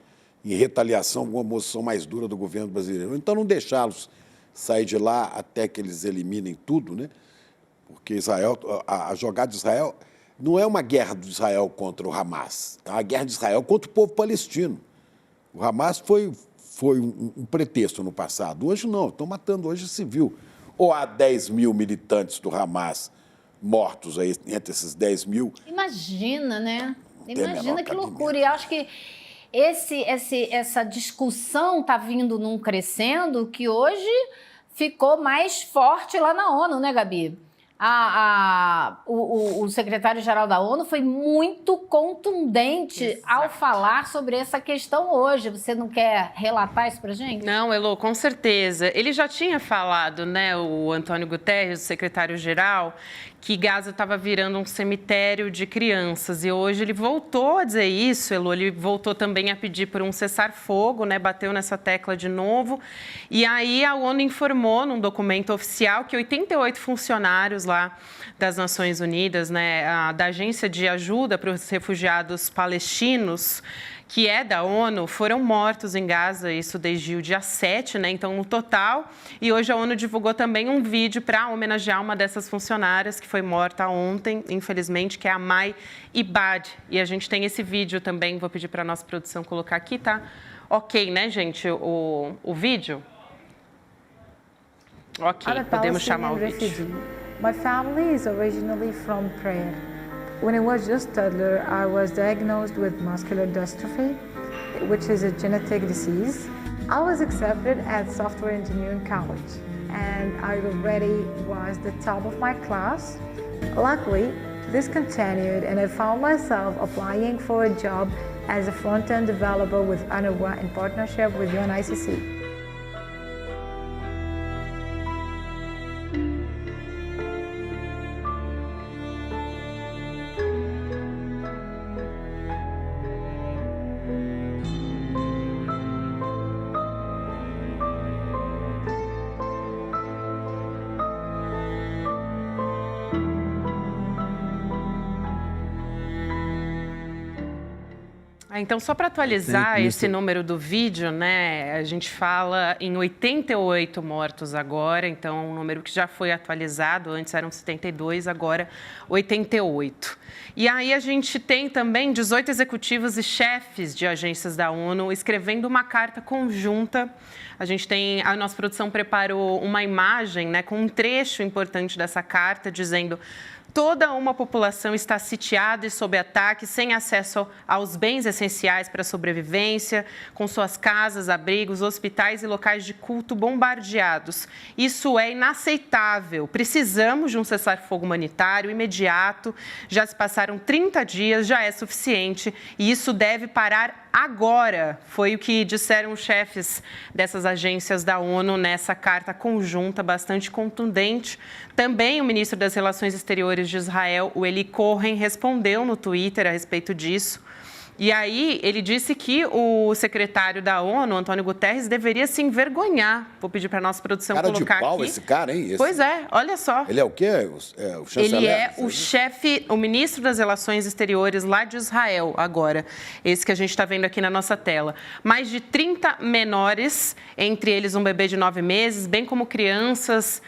em retaliação, alguma moção mais dura do governo brasileiro. Então, não deixá-los sair de lá até que eles eliminem tudo, né? Porque Israel, a jogada de Israel não é uma guerra de Israel contra o Hamas, é uma guerra de Israel contra o povo palestino. O Hamas foi um pretexto no passado. Hoje não, estão matando hoje civil. Ou há 10 mil militantes do Hamas mortos aí, entre esses 10 mil. Imagina, né? Imagina que loucura. E acho que essa discussão está vindo num crescendo que hoje ficou mais forte lá na ONU, né, Gabi? O secretário-geral da ONU foi muito contundente ao falar sobre essa questão hoje. Você não quer relatar isso para a gente? Não, Elô, com certeza. Ele já tinha falado, né, o Antônio Guterres, o secretário-geral, que Gaza estava virando um cemitério de crianças. E hoje ele voltou a dizer isso, Elô. Ele voltou também a pedir por um cessar-fogo, né, bateu nessa tecla de novo. E aí a ONU informou num documento oficial que 88 funcionários lá das Nações Unidas, né, da Agência de Ajuda para os Refugiados Palestinos, que é da ONU, foram mortos em Gaza, isso desde o dia 7, né? Então, no total. E hoje a ONU divulgou também um vídeo para homenagear uma dessas funcionárias que foi morta ontem, infelizmente, que é a Mai Ibad. E a gente tem esse vídeo também, vou pedir para a nossa produção colocar aqui, tá? Ok, né, gente, o vídeo? Ok, podemos chamar o vídeo. My family is originally from Praia. When I was just a toddler, I was diagnosed with muscular dystrophy, which is a genetic disease. I was accepted at Software Engineering College, and I already was the top of my class. Luckily, this continued, and I found myself applying for a job as a front-end developer with UNRWA in partnership with UNICC. Então, só para atualizar esse número do vídeo, né, a gente fala em 88 mortos agora, então um número que já foi atualizado, antes eram 72, agora 88. E aí a gente tem também 18 executivos e chefes de agências da ONU escrevendo uma carta conjunta. A gente tem, a nossa produção preparou uma imagem, né, com um trecho importante dessa carta dizendo: toda uma população está sitiada e sob ataque, sem acesso aos bens essenciais para a sobrevivência, com suas casas, abrigos, hospitais e locais de culto bombardeados. Isso é inaceitável. Precisamos de um cessar-fogo humanitário imediato. Já se passaram 30 dias, já é suficiente e isso deve parar agora. Foi o que disseram os chefes dessas agências da ONU nessa carta conjunta bastante contundente. Também o ministro das Relações Exteriores de Israel, o Eli Cohen, respondeu no Twitter a respeito disso. E aí ele disse que o secretário da ONU, Antônio Guterres, deveria se envergonhar. Vou pedir para a nossa produção Cara colocar de pau aqui. esse cara, hein? Pois é, olha só. Ele é o quê? O chanceler? Ele é o chefe, o ministro das Relações Exteriores lá de Israel, agora. Esse que a gente está vendo aqui na nossa tela. Mais de 30 menores, entre eles um bebê de 9 meses, bem como crianças,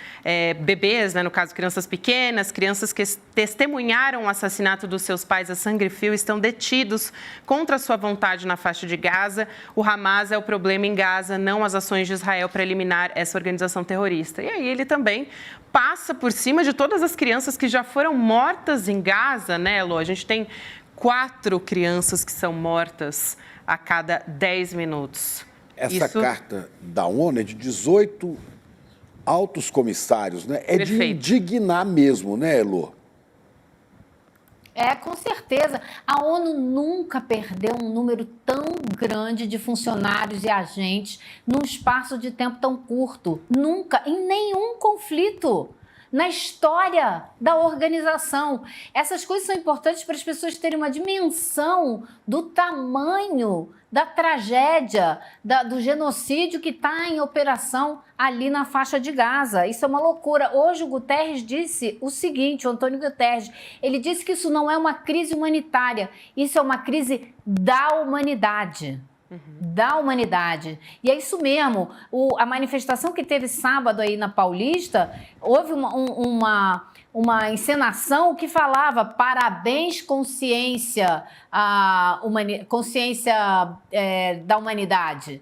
bebês, né, no caso, crianças pequenas, crianças que testemunharam o assassinato dos seus pais a sangue e fio, estão detidos contra sua vontade na faixa de Gaza. O Hamas é o problema em Gaza, não as ações de Israel para eliminar essa organização terrorista. E aí ele também passa por cima de todas as crianças que já foram mortas em Gaza, né, Lô? A gente tem 4 crianças que são mortas a cada 10 minutos. Essa carta da ONU é de 18 altos comissários, né? É Perfeito. de indignar mesmo, né, Elô? Com certeza. A ONU nunca perdeu um número tão grande de funcionários e agentes num espaço de tempo tão curto. Nunca, em nenhum conflito na história da organização. Essas coisas são importantes para as pessoas terem uma dimensão do tamanho da tragédia, do genocídio que está em operação ali na faixa de Gaza. Isso é uma loucura. Hoje o Guterres disse o seguinte, o Antônio Guterres, ele disse que isso não é uma crise humanitária, isso é uma crise da humanidade. Da humanidade. E é isso mesmo. A manifestação que teve sábado aí na Paulista, houve uma encenação que falava parabéns, consciência, consciência da humanidade.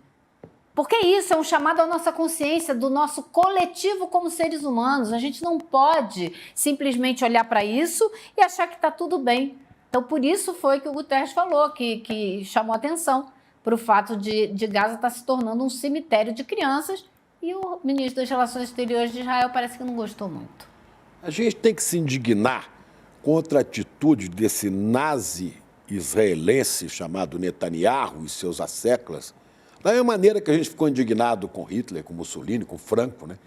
Porque isso é um chamado à nossa consciência, do nosso coletivo como seres humanos. A gente não pode simplesmente olhar para isso e achar que está tudo bem. Então, por isso foi que o Guterres falou, que chamou atenção para o fato de Gaza estar se tornando um cemitério de crianças, e o ministro das Relações Exteriores de Israel parece que não gostou muito. A gente tem que se indignar contra a atitude desse nazi israelense chamado Netanyahu e seus asseclas, da mesma maneira que a gente ficou indignado com Hitler, com Mussolini, com Franco, né?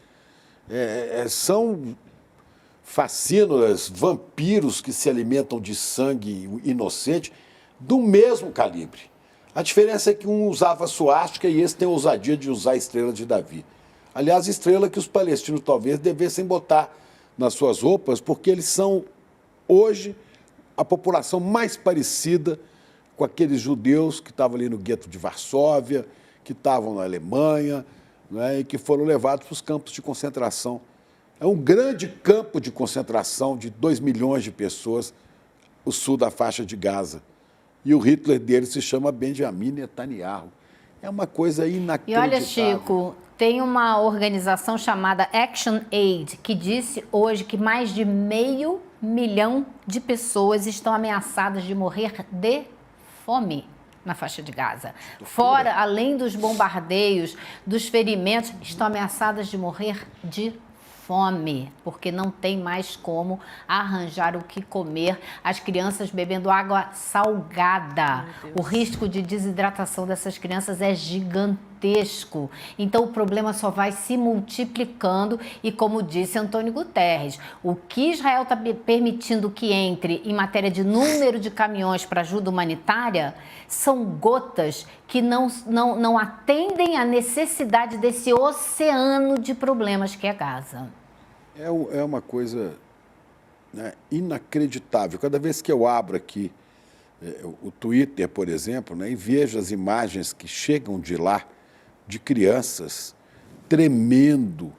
São fascínoras, vampiros que se alimentam de sangue inocente do mesmo calibre. A diferença é que um usava suástica e esse tem a ousadia de usar a estrela de Davi. Aliás, estrela que os palestinos talvez devessem botar nas suas roupas, porque eles são, hoje, a população mais parecida com aqueles judeus que estavam ali no gueto de Varsóvia, que estavam na Alemanha, né, e que foram levados para os campos de concentração. É um grande campo de concentração de 2 milhões de pessoas, o sul da faixa de Gaza. E o Hitler dele se chama Benjamin Netanyahu. É uma coisa inacreditável. E olha, Chico, tem uma organização chamada Action Aid que disse hoje que mais de 500 mil de pessoas estão ameaçadas de morrer de fome na faixa de Gaza. Fora, além dos bombardeios, dos ferimentos, estão ameaçadas de morrer de fome, porque não tem mais como arranjar o que comer, as crianças bebendo água salgada. O risco de desidratação dessas crianças é gigantesco. Então o problema só vai se multiplicando e, como disse Antônio Guterres, o que Israel está permitindo que entre em matéria de número de caminhões para ajuda humanitária são gotas que não atendem à necessidade desse oceano de problemas que é Gaza. É uma coisa, né, inacreditável. Cada vez que eu abro aqui o Twitter, por exemplo, né, e vejo as imagens que chegam de lá, de crianças tremendo,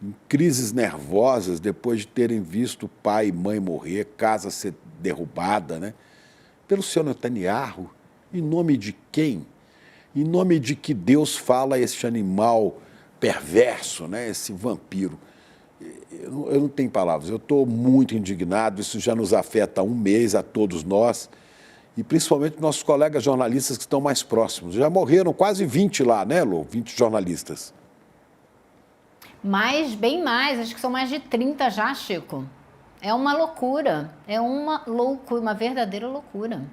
em crises nervosas, depois de terem visto pai e mãe morrer, casa ser derrubada, né, pelo senhor Netanyahu. Em nome de quem? Em nome de que Deus fala a este animal perverso, né, esse vampiro? Eu não tenho palavras, eu estou muito indignado, isso já nos afeta há um mês, a todos nós, e principalmente nossos colegas jornalistas que estão mais próximos. Já morreram quase 20 lá, né, Lô? 20 jornalistas. Bem mais, acho que são mais de 30 já, Chico. É uma loucura, uma verdadeira loucura.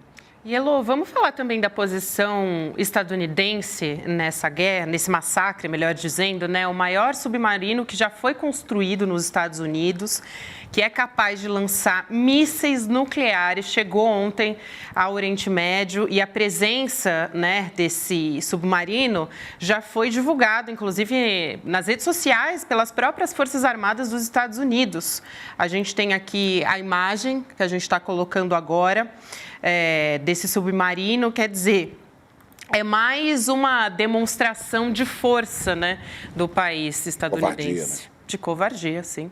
E, Elô, vamos falar também da posição estadunidense nessa guerra, nesse massacre, melhor dizendo, né? O maior submarino que já foi construído nos Estados Unidos, que é capaz de lançar mísseis nucleares, chegou ontem ao Oriente Médio e a presença, né, desse submarino já foi divulgada, inclusive nas redes sociais, pelas próprias Forças Armadas dos Estados Unidos. A gente tem aqui a imagem que a gente está colocando agora. Desse submarino, quer dizer, é mais uma demonstração de força, né, do país estadunidense. Covardia, né? De covardia, sim.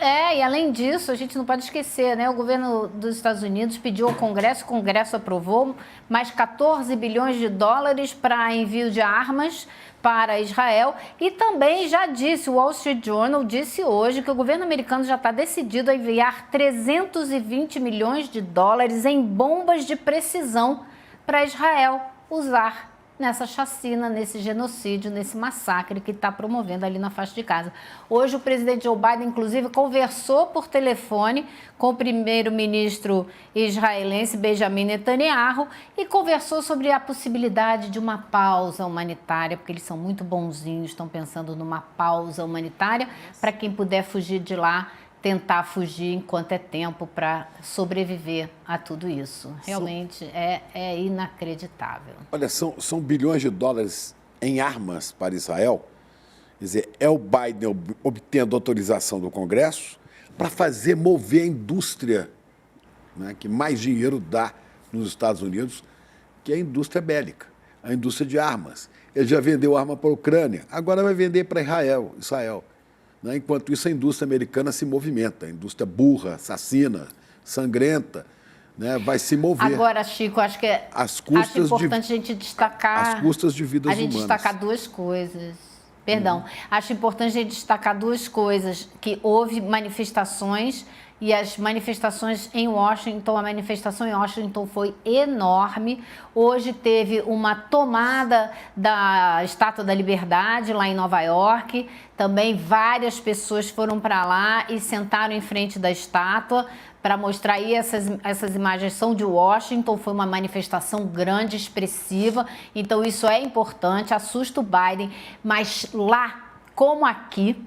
E além disso, a gente não pode esquecer, né? O governo dos Estados Unidos pediu ao Congresso, o Congresso aprovou mais 14 bilhões de dólares para envio de armas para Israel e também já disse, o Wall Street Journal disse hoje que o governo americano já está decidido a enviar 320 milhões de dólares em bombas de precisão para Israel usar nessa chacina, nesse genocídio, nesse massacre que está promovendo ali na faixa de Gaza. Hoje o presidente Joe Biden, inclusive, conversou por telefone com o primeiro-ministro israelense Benjamin Netanyahu e conversou sobre a possibilidade de uma pausa humanitária, porque eles são muito bonzinhos, estão pensando numa pausa humanitária para quem puder fugir de lá, tentar fugir enquanto é tempo para sobreviver a tudo isso. Realmente é inacreditável. Olha, são bilhões de dólares em armas para Israel. Quer dizer, é o Biden obtendo autorização do Congresso para mover a indústria, né, que mais dinheiro dá nos Estados Unidos, que é a indústria bélica, a indústria de armas. Ele já vendeu arma para a Ucrânia, agora vai vender para Israel. Enquanto isso, a indústria americana se movimenta, a indústria burra, assassina, sangrenta, né, vai se mover. Agora, Chico, acho importante a gente destacar... Às custas de vidas humanas. A gente destacar duas coisas. Perdão. Acho importante a gente destacar duas coisas, que houve manifestações e as manifestações em Washington, a manifestação em Washington foi enorme. Hoje teve uma tomada da Estátua da Liberdade lá em Nova York. Também várias pessoas foram para lá e sentaram em frente da estátua para mostrar aí, essas imagens são de Washington, foi uma manifestação grande, expressiva, então isso é importante, assusta o Biden, mas lá, como aqui,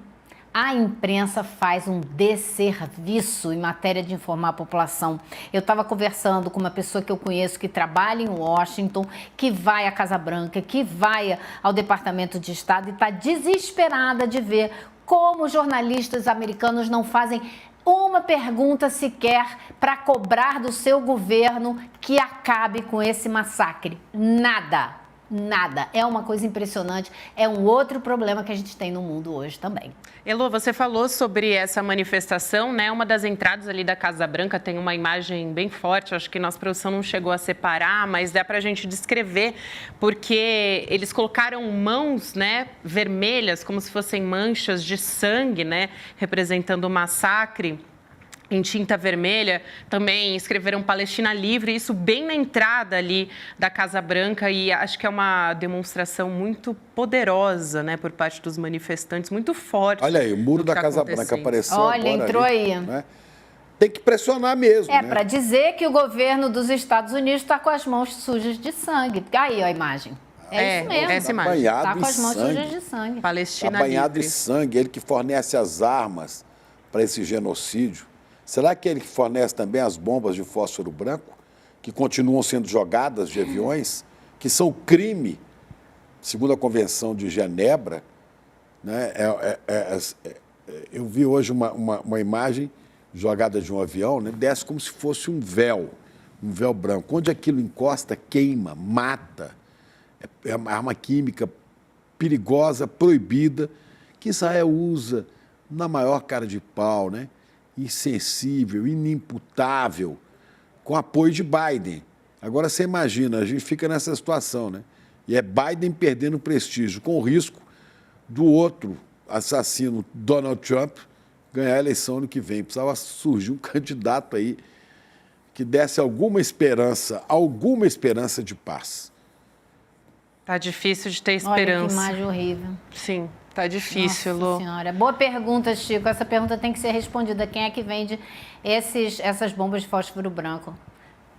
a imprensa faz um desserviço em matéria de informar a população. Eu estava conversando com uma pessoa que eu conheço que trabalha em Washington, que vai à Casa Branca, que vai ao Departamento de Estado e está desesperada de ver como os jornalistas americanos não fazem uma pergunta sequer para cobrar do seu governo que acabe com esse massacre. Nada. É uma coisa impressionante, é um outro problema que a gente tem no mundo hoje também. Elô, você falou sobre essa manifestação, né? Uma das entradas ali da Casa Branca tem uma imagem bem forte, acho que nossa produção não chegou a separar, mas dá para a gente descrever, porque eles colocaram mãos, né, vermelhas, como se fossem manchas de sangue, né, representando o massacre. Em tinta vermelha, também escreveram Palestina Livre, isso bem na entrada ali da Casa Branca, e acho que é uma demonstração muito poderosa, né, por parte dos manifestantes, muito forte. Olha aí, o muro da Casa Branca apareceu agora. Olha, entrou aí. Né? Tem que pressionar mesmo. É, né? Para dizer que o governo dos Estados Unidos está com as mãos sujas de sangue. Aí, ó, a imagem. É isso mesmo. Essa imagem. Está com as mãos sujas de sangue. Palestina Livre. Está banhado em sangue, ele que fornece as armas para esse genocídio. Será que ele fornece também as bombas de fósforo branco, que continuam sendo jogadas de aviões, que são crime, segundo a Convenção de Genebra? Né? Eu vi hoje uma imagem jogada de um avião, né? Desce como se fosse um véu branco. Onde aquilo encosta, queima, mata. É uma arma química perigosa, proibida, que Israel usa na maior cara de pau, né? Insensível, inimputável, com apoio de Biden. Agora você imagina, a gente fica nessa situação, né? E é Biden perdendo prestígio, com o risco do outro assassino, Donald Trump, ganhar a eleição ano que vem. Precisava surgir um candidato aí que desse alguma esperança de paz. Tá difícil de ter esperança. Olha que imagem horrível. Sim. Tá difícil, Lô. Nossa Senhora. Boa pergunta, Chico. Essa pergunta tem que ser respondida. Quem é que vende essas bombas de fósforo branco?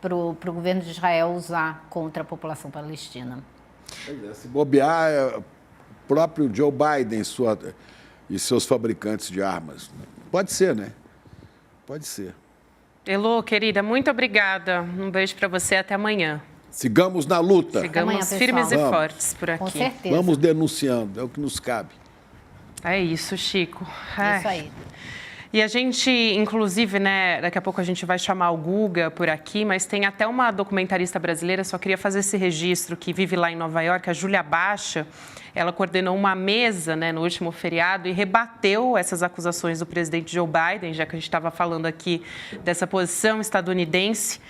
para o governo de Israel usar contra a população palestina. Se bobear, o próprio Joe Biden e seus fabricantes de armas. Pode ser, né? Pode ser. Elô, querida, muito obrigada. Um beijo para você, até amanhã. Sigamos na luta. Sigamos amanhã, firmes e Vamos. fortes por aqui. Com certeza. Vamos denunciando, é o que nos cabe. É isso, Chico. Isso aí. E a gente, inclusive, né, daqui a pouco a gente vai chamar o Guga por aqui, mas tem até uma documentarista brasileira, só queria fazer esse registro, que vive lá em Nova York, a Júlia Baixa. Ela coordenou uma mesa, né, no último feriado e rebateu essas acusações do presidente Joe Biden, já que a gente estava falando aqui dessa posição estadunidense.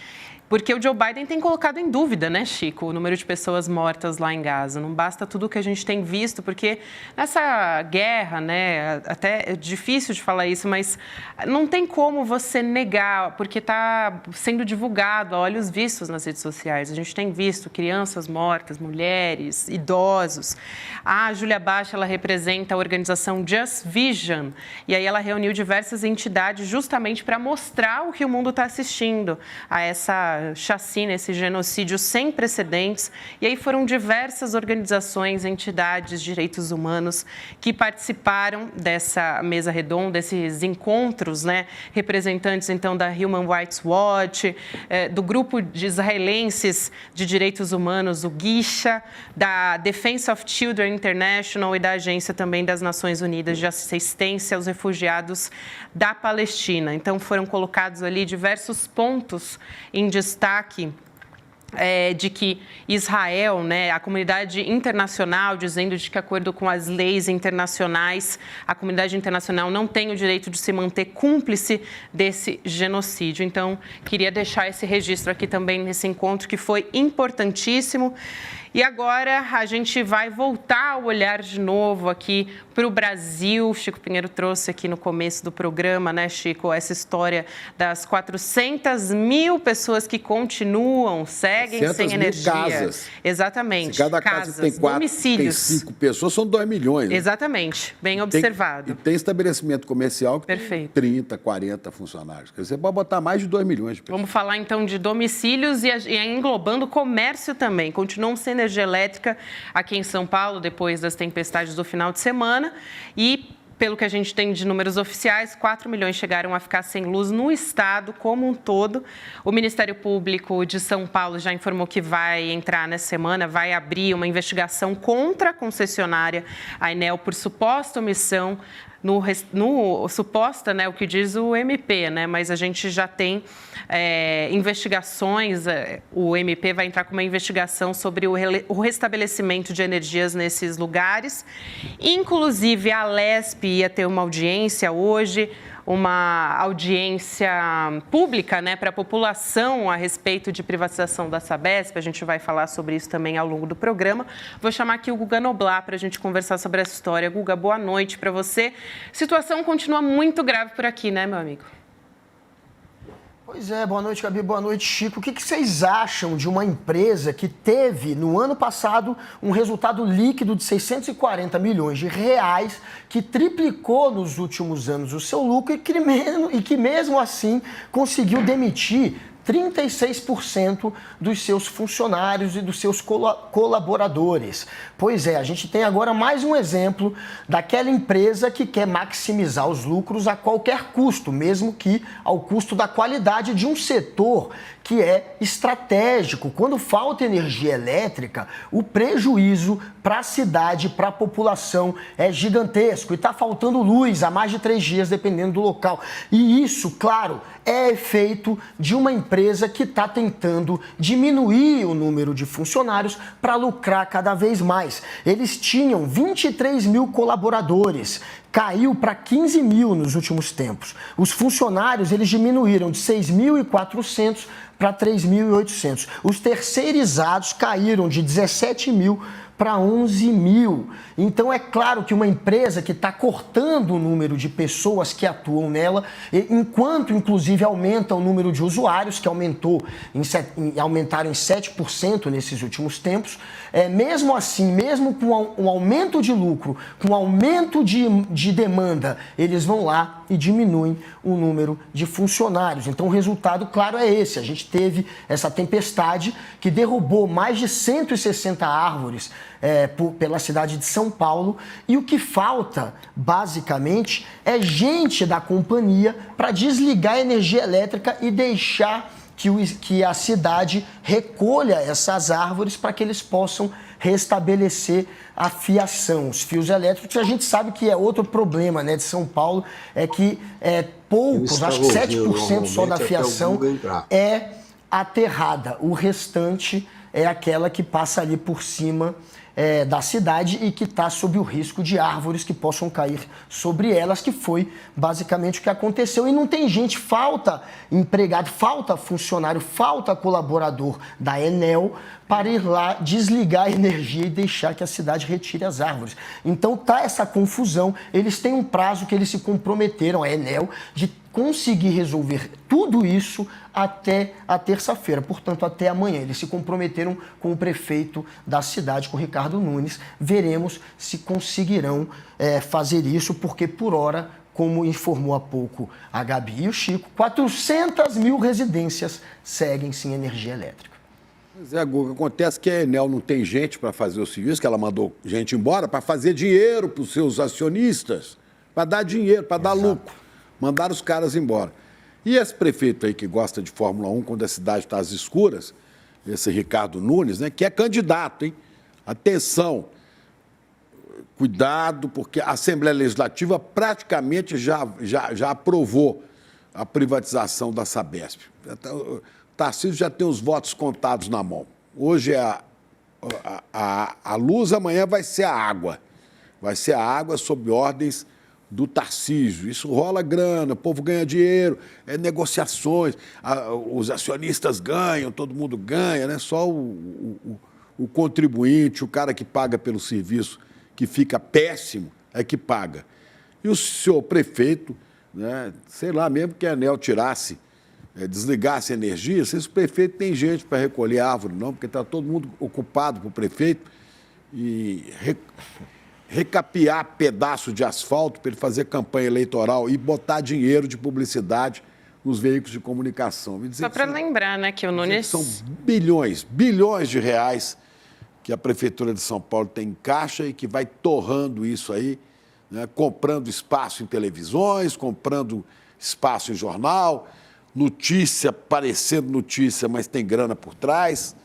Porque o Joe Biden tem colocado em dúvida, né, Chico, o número de pessoas mortas lá em Gaza. Não basta tudo o que a gente tem visto, porque nessa guerra, né, até é difícil de falar isso, mas não tem como você negar, porque está sendo divulgado a olhos vistos nas redes sociais. A gente tem visto crianças mortas, mulheres, idosos. A Júlia Baixa, ela representa a organização Just Vision, e aí ela reuniu diversas entidades justamente para mostrar o que o mundo está assistindo a essa chacina, esse genocídio sem precedentes. E aí foram diversas organizações, entidades, direitos humanos que participaram dessa mesa redonda, desses encontros, né? Representantes, então, da Human Rights Watch, do grupo de israelenses de direitos humanos, o GISHA, da Defense of Children International e da Agência também das Nações Unidas de Assistência aos Refugiados da Palestina. Então, foram colocados ali diversos pontos em destaque de que Israel, né, a comunidade internacional, dizendo de que, de acordo com as leis internacionais, a comunidade internacional não tem o direito de se manter cúmplice desse genocídio. Então, queria deixar esse registro aqui também nesse encontro, que foi importantíssimo. E agora a gente vai voltar a olhar de novo aqui para o Brasil. Chico Pinheiro trouxe aqui no começo do programa, né, Chico, essa história das 400 mil pessoas que continuam, seguem sem energia. Casas. Exatamente. Se cada casa tem 4, domicílios. tem 5 pessoas, são 2 milhões. Né? Exatamente, bem observado. E tem estabelecimento comercial que Perfeito. tem 30, 40 funcionários. Quer dizer, você pode botar mais de 2 milhões de pessoas. Vamos falar então de domicílios e englobando o comércio também. Continuam sem energia elétrica aqui em São Paulo, depois das tempestades do final de semana. E, pelo que a gente tem de números oficiais, 4 milhões chegaram a ficar sem luz no estado como um todo. O Ministério Público de São Paulo já informou que vai entrar nessa semana, vai abrir uma investigação contra a concessionária, a Enel, por suposta omissão suposta, né, o que diz o MP, né, mas a gente já tem investigações, o MP vai entrar com uma investigação sobre o restabelecimento de energias nesses lugares. Inclusive, a Alesp ia ter uma audiência hoje, uma audiência pública, né, para a população a respeito de privatização da Sabesp. A gente vai falar sobre isso também ao longo do programa. Vou chamar aqui o Guga Noblar para a gente conversar sobre essa história. Guga, boa noite para você. Situação continua muito grave por aqui, né, meu amigo? Pois é, boa noite, Gabi, boa noite, Chico. O que vocês acham de uma empresa que teve, no ano passado, um resultado líquido de 640 milhões de reais, que triplicou nos últimos anos o seu lucro e que mesmo assim conseguiu demitir 36% dos seus funcionários e dos seus colaboradores. Pois é, a gente tem agora mais um exemplo daquela empresa que quer maximizar os lucros a qualquer custo, mesmo que ao custo da qualidade de um setor que é estratégico. Quando falta energia elétrica, o prejuízo para a cidade, para a população é gigantesco. E está faltando luz há mais de 3 dias, dependendo do local. E isso, claro, é efeito de uma empresa que está tentando diminuir o número de funcionários para lucrar cada vez mais. Eles tinham 23 mil colaboradores, caiu para 15 mil nos últimos tempos. Os funcionários, eles diminuíram de 6.400 para 3.800. Os terceirizados caíram de 17 mil para 11 mil. Então, é claro que uma empresa que está cortando o número de pessoas que atuam nela, enquanto, inclusive, aumenta o número de usuários, que aumentaram em 7% nesses últimos tempos, mesmo assim, mesmo com um aumento de lucro, com um aumento de demanda, eles vão lá e diminuem o número de funcionários. Então o resultado, claro, é esse. A gente teve essa tempestade que derrubou mais de 160 árvores pela cidade de São Paulo, e o que falta, basicamente, é gente da companhia para desligar a energia elétrica e deixar que a cidade recolha essas árvores para que eles possam restabelecer a fiação. Os fios elétricos, a gente sabe que é outro problema, né, de São Paulo, é que poucos, acho que 7% só da fiação é aterrada. O restante é aquela que passa ali por cima da cidade e que está sob o risco de árvores que possam cair sobre elas, que foi basicamente o que aconteceu. E não tem gente, falta empregado, falta funcionário, falta colaborador da Enel para ir lá desligar a energia e deixar que a cidade retire as árvores. Então tá essa confusão. Eles têm um prazo que eles se comprometeram, a Enel, de conseguir resolver tudo isso até a terça-feira, portanto até amanhã. Eles se comprometeram com o prefeito da cidade, com o Ricardo Nunes. Veremos se conseguirão fazer isso, porque por hora, como informou há pouco a Gabi e o Chico, 400 mil residências seguem sem energia elétrica. Pois é, Guga, acontece que a Enel não tem gente para fazer o serviço, que ela mandou gente embora para fazer dinheiro para os seus acionistas, para dar dinheiro, para dar lucro. Mandaram os caras embora. E esse prefeito aí que gosta de Fórmula 1 quando a cidade está às escuras, esse Ricardo Nunes, né, que é candidato, hein? Atenção, cuidado, porque a Assembleia Legislativa praticamente já aprovou a privatização da Sabesp. O Tarcísio já tem os votos contados na mão. Hoje é a luz, amanhã vai ser a água. Vai ser a água sob ordens do Tarcísio. Isso rola grana, o povo ganha dinheiro, negociações, os acionistas ganham, todo mundo ganha, né? Só o contribuinte, o cara que paga pelo serviço que fica péssimo, é que paga. E o senhor prefeito, né, sei lá, mesmo que a Enel tirasse, desligasse a energia, se esse prefeito tem gente para recolher árvore, não, porque está todo mundo ocupado para o prefeito e recapear pedaço de asfalto para ele fazer campanha eleitoral e botar dinheiro de publicidade nos veículos de comunicação. Só para lembrar, né, que o Nunes... São bilhões de reais que a Prefeitura de São Paulo tem em caixa e que vai torrando isso aí, né, comprando espaço em televisões, comprando espaço em jornal, notícia, parecendo notícia, mas tem grana por trás.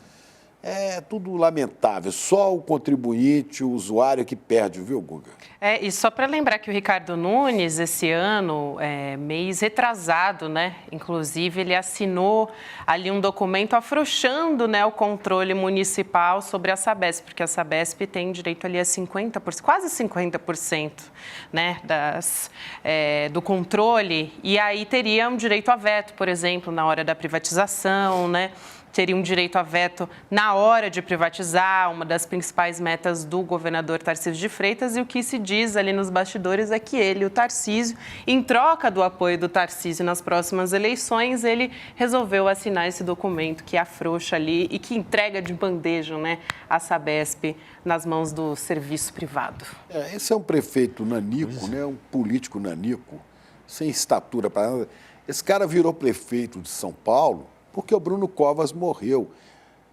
É tudo lamentável. Só o contribuinte, o usuário que perde, viu, Guga? E só para lembrar que o Ricardo Nunes, esse ano, mês retrasado, né? Inclusive, ele assinou ali um documento afrouxando, né, o controle municipal sobre a Sabesp, porque a Sabesp tem direito ali a 50%, quase 50%, né, do controle, e aí teria um direito a veto, por exemplo, na hora da privatização, né? Teria um direito a veto na hora de privatizar, uma das principais metas do governador Tarcísio de Freitas, e o que se diz ali nos bastidores é que ele, o Tarcísio, em troca do apoio do Tarcísio nas próximas eleições, ele resolveu assinar esse documento que afrouxa ali e que entrega de bandeja, né, a Sabesp nas mãos do serviço privado. Esse é um prefeito nanico, né, um político nanico, sem estatura para nada. Esse cara virou prefeito de São Paulo porque o Bruno Covas morreu.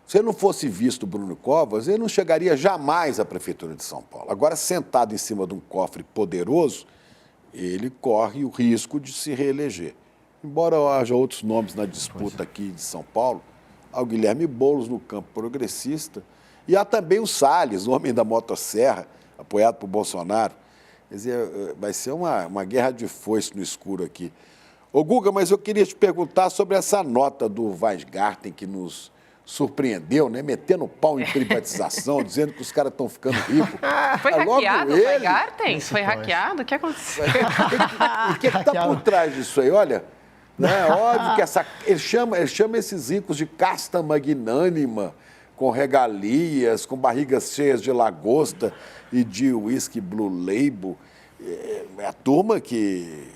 Se não fosse visto o Bruno Covas, ele não chegaria jamais à Prefeitura de São Paulo. Agora, sentado em cima de um cofre poderoso, ele corre o risco de se reeleger. Embora haja outros nomes na disputa aqui de São Paulo, há o Guilherme Boulos no campo progressista, e há também o Salles, o homem da motosserra, apoiado por Bolsonaro. Quer dizer, vai ser uma guerra de foice no escuro aqui. Ô, Guga, mas eu queria te perguntar sobre essa nota do Weingarten que nos surpreendeu, né? Metendo pau em privatização, dizendo que os caras estão ficando ricos. Foi hackeado o Weingarten? Foi hackeado? O que aconteceu? O que está por trás disso aí? Olha, né? Óbvio que ele chama esses ricos de casta magnânima, com regalias, com barrigas cheias de lagosta e de whisky Blue Label. É a turma que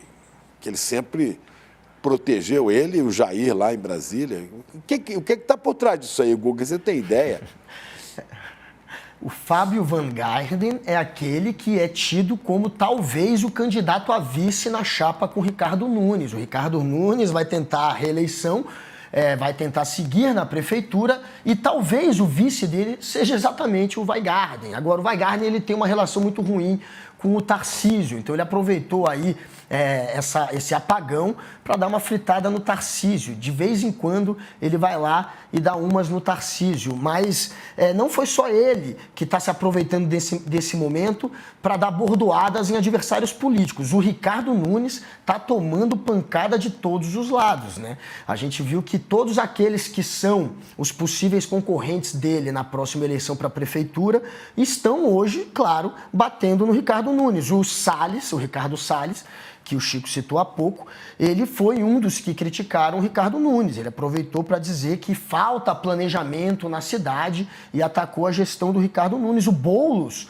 ele sempre protegeu, ele e o Jair lá em Brasília. O que está por trás disso aí, Guga? Você tem ideia? O Fábio Van Gaarden é aquele que é tido como talvez o candidato a vice na chapa com o Ricardo Nunes. O Ricardo Nunes vai tentar a reeleição, vai tentar seguir na prefeitura e talvez o vice dele seja exatamente o Van Gaarden. Agora, o Van Gaarden ele tem uma relação muito ruim com o Tarcísio, então ele aproveitou aí esse apagão para dar uma fritada no Tarcísio. De vez em quando ele vai lá e dá umas no Tarcísio, mas não foi só ele que está se aproveitando desse momento para dar bordoadas em adversários políticos. O Ricardo Nunes está tomando pancada de todos os lados, né? A gente viu que todos aqueles que são os possíveis concorrentes dele na próxima eleição para a prefeitura estão hoje, claro, batendo no Ricardo Nunes. O Ricardo Salles, que o Chico citou há pouco, ele foi um dos que criticaram o Ricardo Nunes. Ele aproveitou para dizer que falta planejamento na cidade e atacou a gestão do Ricardo Nunes. O Boulos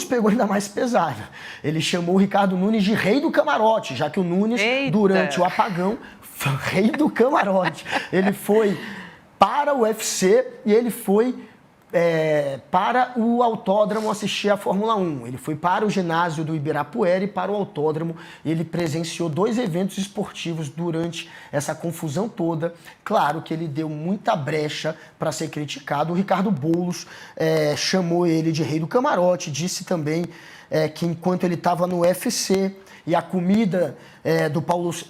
pegou ainda mais pesado. Ele chamou o Ricardo Nunes de rei do camarote, já que o Nunes, durante o apagão, foi rei do camarote. Ele foi para o UFC e ele foi para o autódromo assistir a Fórmula 1. Ele foi para o ginásio do Ibirapuera e para o autódromo. Ele presenciou 2 eventos esportivos durante essa confusão toda. Claro que ele deu muita brecha para ser criticado. O Ricardo Boulos chamou ele de rei do camarote, disse também que enquanto ele estava no UFC e a comida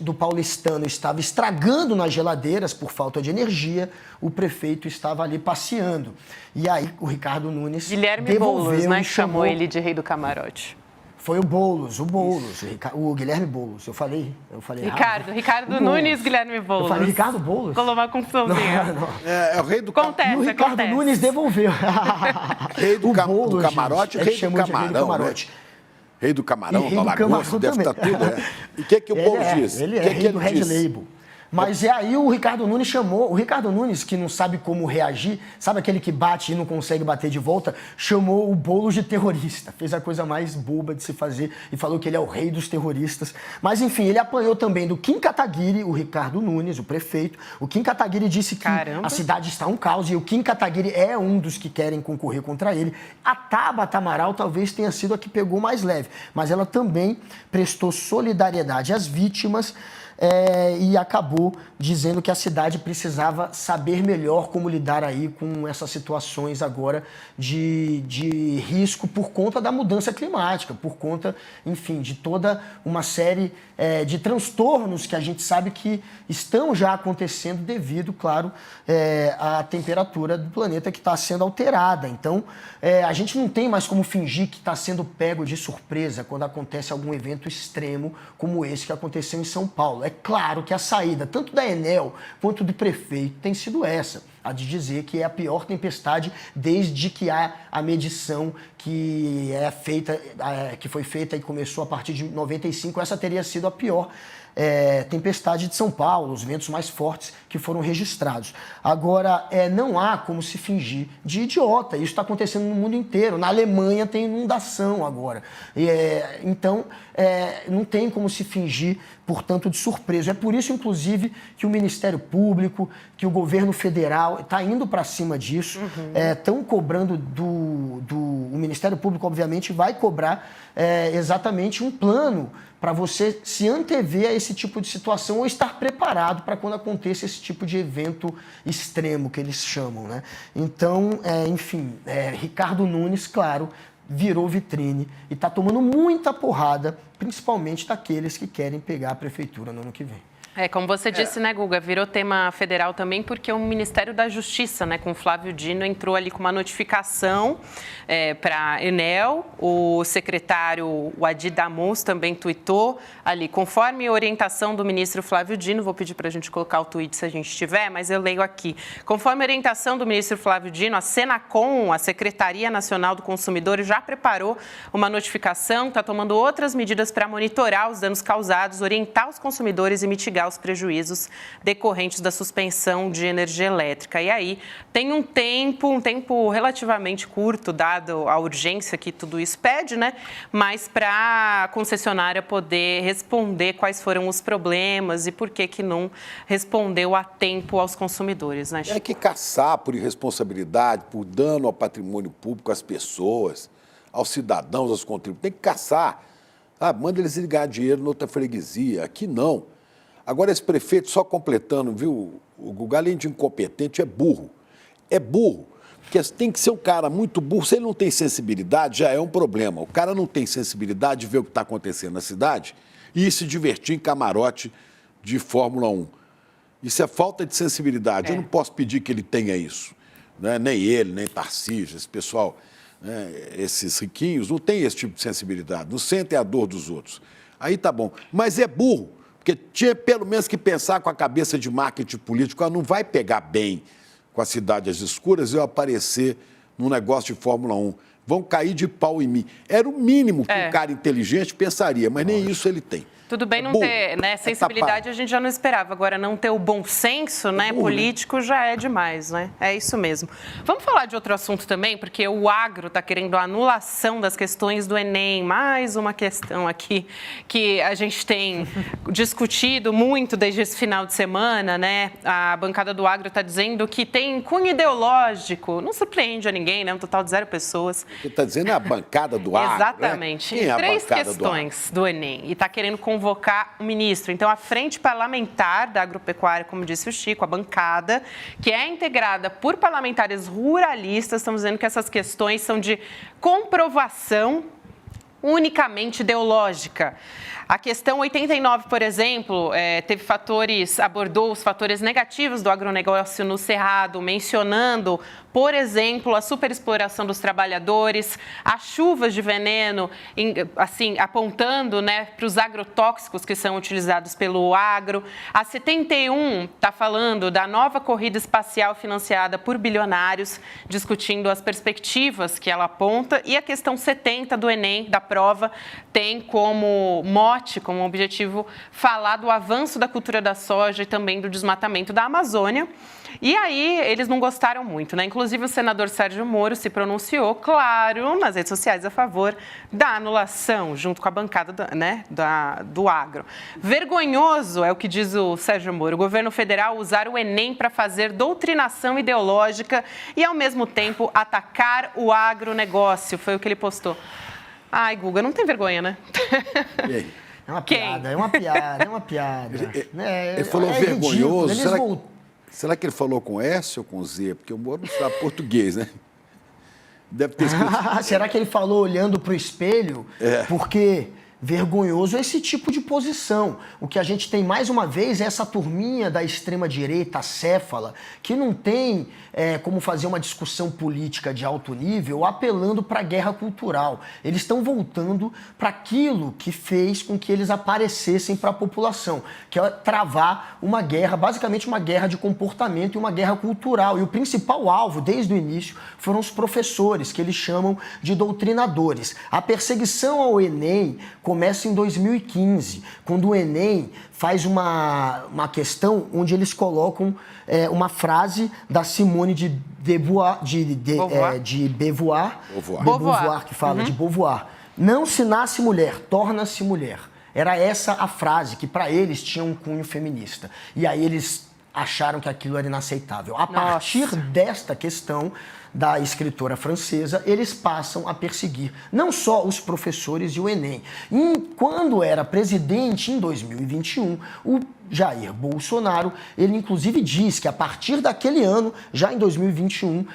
do paulistano estava estragando nas geladeiras por falta de energia, o prefeito estava ali passeando. E aí o Ricardo Nunes Guilherme Boulos, né, que chamou ele de rei do camarote. Foi o Boulos, o Guilherme Boulos. Eu falei Ricardo Nunes, Guilherme Boulos. Eu falei Ricardo Boulos? Colou uma confusãozinha. Não. É o rei do Acontece, E o Ricardo Nunes devolveu. Rei do Boulos, camarote, gente, rei do camarão, né? Rei do camarão, rei da do lagosta, deve estar tudo. E o que o Boulos disse? Ele é rei do Red Label. Mas aí o Ricardo Nunes chamou, o Ricardo Nunes, que não sabe como reagir, sabe aquele que bate e não consegue bater de volta, chamou o Boulos de terrorista. Fez a coisa mais boba de se fazer e falou que ele é o rei dos terroristas. Mas enfim, ele apanhou também do Kim Kataguiri, o Ricardo Nunes, o prefeito. O Kim Kataguiri disse que a cidade está um caos e o Kim Kataguiri é um dos que querem concorrer contra ele. A Tabata Amaral talvez tenha sido a que pegou mais leve, mas ela também prestou solidariedade às vítimas. E acabou dizendo que a cidade precisava saber melhor como lidar aí com essas situações agora de risco por conta da mudança climática, por conta, enfim, de toda uma série de transtornos que a gente sabe que estão já acontecendo devido, claro, à temperatura do planeta que está sendo alterada. Então, a gente não tem mais como fingir que está sendo pego de surpresa quando acontece algum evento extremo como esse que aconteceu em São Paulo. É claro que a saída, tanto da Enel quanto do prefeito, tem sido essa, a de dizer que é a pior tempestade desde que há a medição que foi feita e começou a partir de 95. Essa teria sido a pior tempestade de São Paulo, os ventos mais fortes que foram registrados. Agora, não há como se fingir de idiota. Isso está acontecendo no mundo inteiro. Na Alemanha tem inundação agora. Então, não tem como se fingir, portanto, de surpreso. É por isso, inclusive, que o Ministério Público, que o governo federal está indo para cima disso. Estão cobrando o Ministério Público, obviamente, vai cobrar exatamente um plano para você se antever a esse tipo de situação ou estar preparado para quando aconteça esse tipo de evento extremo que eles chamam, né? Então, enfim, Ricardo Nunes, claro, virou vitrine e está tomando muita porrada, principalmente daqueles que querem pegar a prefeitura no ano que vem. Como você disse, né, Guga, virou tema federal também porque o Ministério da Justiça, né, com o Flávio Dino, entrou ali com uma notificação para a Enel. O secretário, o Adi Damus, também tuitou ali, conforme a orientação do ministro Flávio Dino, vou pedir para a gente colocar o tweet se a gente tiver, mas eu leio aqui. Conforme a orientação do ministro Flávio Dino, a Senacom, a Secretaria Nacional do Consumidor, já preparou uma notificação, está tomando outras medidas para monitorar os danos causados, orientar os consumidores e mitigar mitigar os prejuízos decorrentes da suspensão de energia elétrica. E aí tem um tempo relativamente curto, dado a urgência que tudo isso pede, né? Mas para a concessionária poder responder quais foram os problemas e por que não respondeu a tempo aos consumidores, né, Chico? É que caçar por irresponsabilidade, por dano ao patrimônio público, às pessoas, aos cidadãos, aos contribuintes, tem que caçar. Manda eles ligar dinheiro noutra freguesia. Aqui não. Agora, esse prefeito, só completando, viu, o Guga, além de incompetente, é burro. É burro. Porque tem que ser um cara muito burro. Se ele não tem sensibilidade, já é um problema. O cara não tem sensibilidade de ver o que está acontecendo na cidade e se divertir em camarote de Fórmula 1. Isso é falta de sensibilidade. Eu não posso pedir que ele tenha isso. Né? Nem ele, nem Tarcísio, esse pessoal, né? Esses riquinhos, não tem esse tipo de sensibilidade. Não sentem a dor dos outros. Aí tá bom. Mas é burro, porque tinha pelo menos que pensar com a cabeça de marketing político. Ela não vai pegar bem com a cidade às escuras e eu aparecer num negócio de Fórmula 1. Vão cair de pau em mim. Era o mínimo que um cara inteligente pensaria, mas nem isso ele tem. Tudo bem não ter, né, sensibilidade, a gente já não esperava. Agora, não ter o bom senso, né, político já é demais, né? É isso mesmo. Vamos falar de outro assunto também, porque o agro está querendo a anulação das questões do Enem. Mais uma questão aqui que a gente tem discutido muito desde esse final de semana, né? A bancada do agro está dizendo que tem cunho ideológico. Não surpreende a ninguém, né? Um total de 0 pessoas. Você está dizendo a bancada do agro, exatamente. Né? Quem é a 3 bancada questões do Enem. E está querendo convocar o ministro. Então, a frente parlamentar da agropecuária, como disse o Chico, a bancada, que é integrada por parlamentares ruralistas, estão dizendo que essas questões são de comprovação unicamente ideológica. A questão 89, por exemplo, abordou os fatores negativos do agronegócio no Cerrado, mencionando, por exemplo, a superexploração dos trabalhadores, as chuvas de veneno, assim, apontando, né, para os agrotóxicos que são utilizados pelo agro. A 71 está falando da nova corrida espacial financiada por bilionários, discutindo as perspectivas que ela aponta. E a questão 70 do Enem, da prova, tem como mote, como objetivo, falar do avanço da cultura da soja e também do desmatamento da Amazônia. E aí, eles não gostaram muito, né? Inclusive, o senador Sérgio Moro se pronunciou, claro, nas redes sociais a favor da anulação, junto com a bancada do agro. Vergonhoso, é o que diz o Sérgio Moro, o governo federal usar o Enem para fazer doutrinação ideológica e, ao mesmo tempo, atacar o agronegócio. Foi o que ele postou. Ai, Guga, não tem vergonha, né? E aí? É uma piada, é uma piada, é uma piada. Ele falou vergonhoso. Será que ele falou com S ou com Z? Porque o Moro não sabe português, né? Deve ter escrito. Será que ele falou olhando para o espelho? Porque vergonhoso é esse tipo de posição. O que a gente tem, mais uma vez, é essa turminha da extrema-direita acéfala, que não tem como fazer uma discussão política de alto nível apelando para a guerra cultural. Eles estão voltando para aquilo que fez com que eles aparecessem para a população, que é travar uma guerra, basicamente uma guerra de comportamento e uma guerra cultural. E o principal alvo, desde o início, foram os professores, que eles chamam de doutrinadores. A perseguição ao Enem começa em 2015, quando o Enem faz uma questão onde eles colocam uma frase da Simone de Beauvoir, que fala de Beauvoir. Não se nasce mulher, torna-se mulher. Era essa a frase que para eles tinha um cunho feminista. E aí eles acharam que aquilo era inaceitável. A partir desta questão da escritora francesa, eles passam a perseguir não só os professores e o Enem. Quando era presidente, em 2021, o Jair Bolsonaro, ele inclusive diz que a partir daquele ano, já em 2021,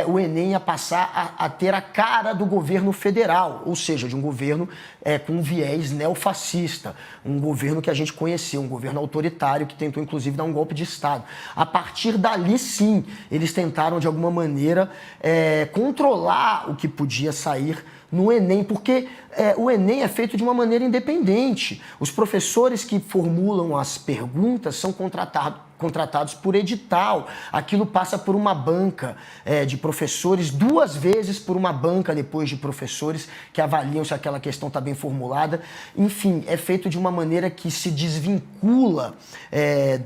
o Enem ia passar a ter a cara do governo federal, ou seja, de um governo com viés neofascista, um governo que a gente conheceu, um governo autoritário que tentou inclusive dar um golpe de Estado. A partir dali, sim, eles tentaram de alguma maneira controlar o que podia sair no Enem, porque o Enem é feito de uma maneira independente. Os professores que formulam as perguntas são contratados por edital. Aquilo passa por uma banca de professores, 2 vezes por uma banca depois de professores que avaliam se aquela questão está bem formulada. Enfim, é feito de uma maneira que se desvincula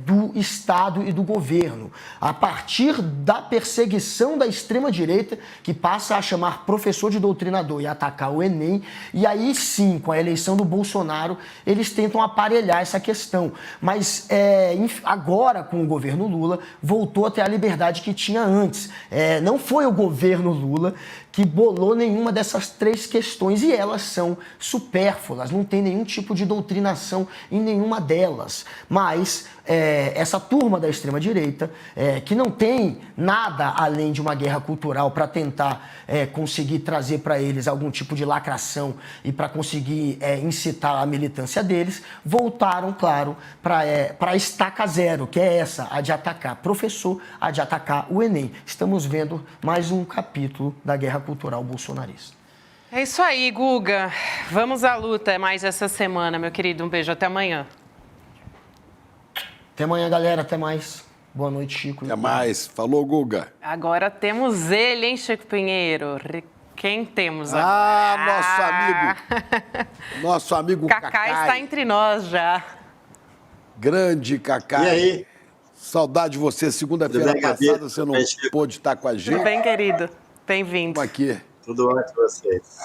do Estado e do governo. A partir da perseguição da extrema-direita, que passa a chamar professor de doutrinador e atacar o Enem, e aí sim, com a eleição do Bolsonaro, eles tentam aparelhar essa questão. Mas agora, com o governo Lula, voltou a ter a liberdade que tinha antes. Não foi o governo Lula que bolou nenhuma dessas 3 questões, e elas são supérfluas, não tem nenhum tipo de doutrinação em nenhuma delas. Mas essa turma da extrema-direita, que não tem nada além de uma guerra cultural para tentar conseguir trazer para eles algum tipo de lacração e para conseguir incitar a militância deles, voltaram, claro, para a estaca zero, que é essa, a de atacar professor, a de atacar o Enem. Estamos vendo mais um capítulo da guerra cultural bolsonarista. É isso aí, Guga. Vamos à luta mais essa semana, meu querido. Um beijo, até amanhã. Até amanhã, galera. Até mais. Boa noite, Chico. Até mais. Falou, Guga. Agora temos ele, hein, Chico Pinheiro? Quem temos agora? Nosso amigo Cacá está entre nós já. Grande Cacá. E aí? Saudade de você. Segunda-feira passada você não pôde estar com a gente. Tudo bem, querido? Bem-vindo. Aqui. Tudo ótimo com vocês.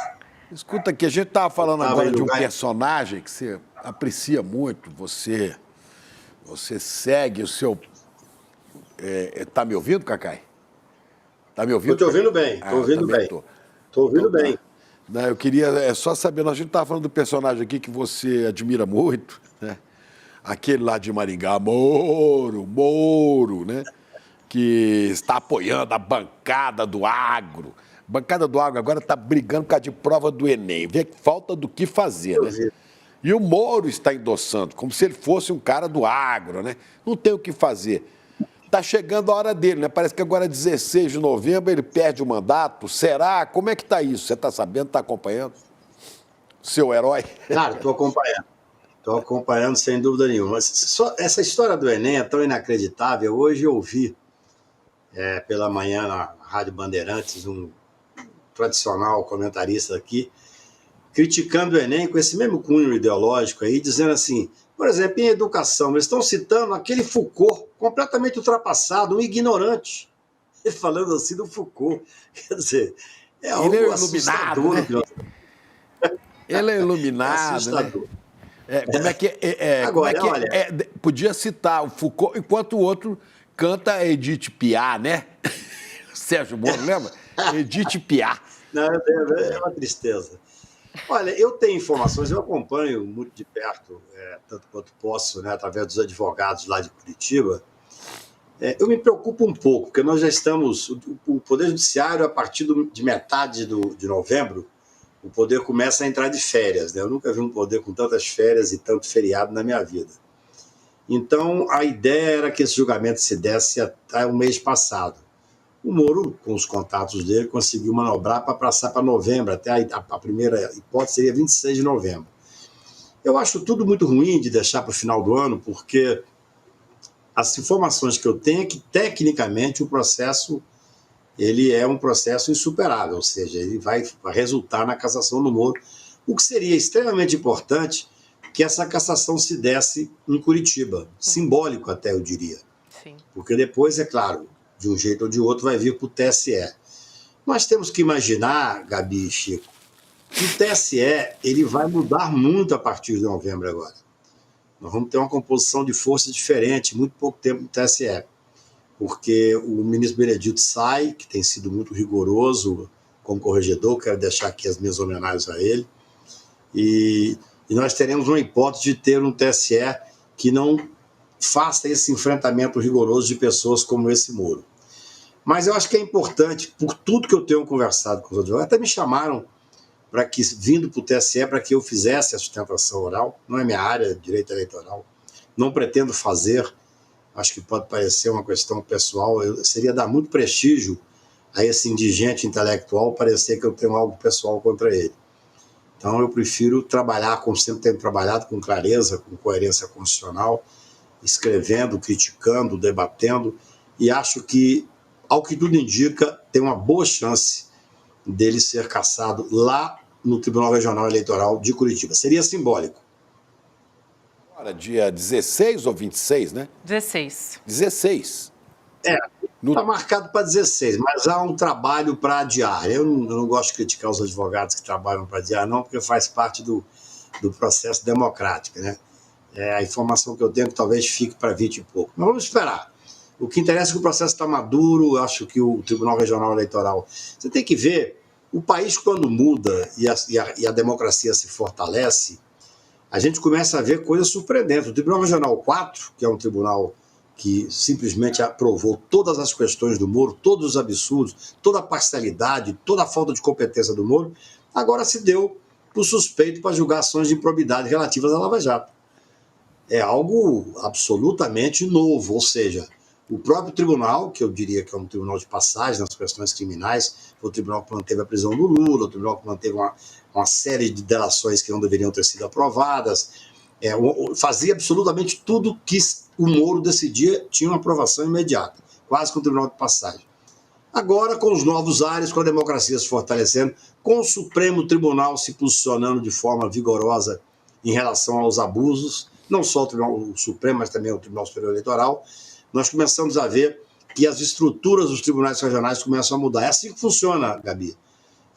Escuta aqui, a gente estava falando agora de um personagem que você aprecia muito, você segue o seu... Tá me ouvindo, Cacai? Tá me ouvindo? Estou te ouvindo bem, estou ouvindo bem. Estou ouvindo bem. Não, eu queria só saber, a gente estava falando do personagem aqui que você admira muito, né? Aquele lá de Maringá, Moro, né? Que está apoiando a bancada do agro. A bancada do agro agora está brigando por causa de prova do Enem. Vê que falta do que fazer, né? E o Moro está endossando, como se ele fosse um cara do agro, né? Não tem o que fazer. Está chegando a hora dele, né? Parece que agora, 16 de novembro, ele perde o mandato. Será? Como é que está isso? Você está sabendo, está acompanhando? Seu herói? Claro, estou acompanhando. Estou acompanhando, sem dúvida nenhuma. Mas essa história do Enem é tão inacreditável. Hoje eu ouvi, pela manhã, na Rádio Bandeirantes, um tradicional comentarista aqui, criticando o Enem com esse mesmo cunho ideológico aí, dizendo assim, por exemplo, em educação, eles estão citando aquele Foucault, completamente ultrapassado, um ignorante. Ele falando assim do Foucault. Quer dizer, algo assustador. Né? Ele é iluminado, né? Podia citar o Foucault, enquanto o outro canta Edith Piaf, né? Sérgio Moro, lembra? Edith Piaf. Não, é uma tristeza. Olha, eu tenho informações, eu acompanho muito de perto, tanto quanto posso, né, através dos advogados lá de Curitiba. Eu me preocupo um pouco, porque nós já estamos... O Poder Judiciário, a partir de metade de novembro, o Poder começa a entrar de férias, né? Eu nunca vi um Poder com tantas férias e tanto feriado na minha vida. Então, a ideia era que esse julgamento se desse até o mês passado. O Moro, com os contatos dele, conseguiu manobrar para passar para novembro, até a primeira hipótese seria 26 de novembro. Eu acho tudo muito ruim de deixar para o final do ano, porque as informações que eu tenho é que, tecnicamente, o processo ele é um processo insuperável, ou seja, ele vai resultar na cassação do Moro, o que seria extremamente importante que essa cassação se desse em Curitiba, simbólico até, eu diria. Sim. Porque depois, é claro, de um jeito ou de outro, vai vir para o TSE. Nós temos que imaginar, Gabi e Chico, que o TSE ele vai mudar muito a partir de novembro agora. Nós vamos ter uma composição de forças diferente, muito pouco tempo no TSE, porque o ministro Benedito sai, que tem sido muito rigoroso como corregedor, quero deixar aqui as minhas homenagens a ele, e nós teremos uma hipótese de ter um TSE que não faça esse enfrentamento rigoroso de pessoas como esse Moro. Mas eu acho que é importante, por tudo que eu tenho conversado com os advogados, até me chamaram para que, vindo para o TSE, para que eu fizesse a sustentação oral, não é minha área, direito eleitoral, não pretendo fazer, acho que pode parecer uma questão pessoal, seria dar muito prestígio a esse indigente intelectual, parecer que eu tenho algo pessoal contra ele. Então eu prefiro trabalhar, como sempre tenho trabalhado, com clareza, com coerência constitucional, escrevendo, criticando, debatendo, e acho que, ao que tudo indica, tem uma boa chance dele ser cassado lá no Tribunal Regional Eleitoral de Curitiba. Seria simbólico. Agora, dia 16 ou 26, né? 16. 16. Está marcado para 16, mas há um trabalho para adiar. Eu não gosto de criticar os advogados que trabalham para adiar, não, porque faz parte do processo democrático, né? A informação que eu tenho que talvez fique para 20 e pouco. Mas vamos esperar. O que interessa é que o processo está maduro, acho que o Tribunal Regional Eleitoral... Você tem que ver, o país quando muda e a democracia se fortalece, a gente começa a ver coisas surpreendentes. O Tribunal Regional 4, que é um tribunal que simplesmente aprovou todas as questões do Moro, todos os absurdos, toda a parcialidade, toda a falta de competência do Moro, agora se deu para o suspeito para julgar ações de improbidade relativas à Lava Jato. É algo absolutamente novo, ou seja, o próprio tribunal, que eu diria que é um tribunal de passagem nas questões criminais, foi o tribunal que manteve a prisão do Lula, o tribunal que manteve uma série de delações que não deveriam ter sido aprovadas, fazia absolutamente tudo que o Moro decidia, tinha uma aprovação imediata, quase que um tribunal de passagem. Agora, com os novos ares, com a democracia se fortalecendo, com o Supremo Tribunal se posicionando de forma vigorosa em relação aos abusos, não só o Tribunal Supremo, mas também o Tribunal Superior Eleitoral, nós começamos a ver que as estruturas dos tribunais regionais começam a mudar. É assim que funciona, Gabi.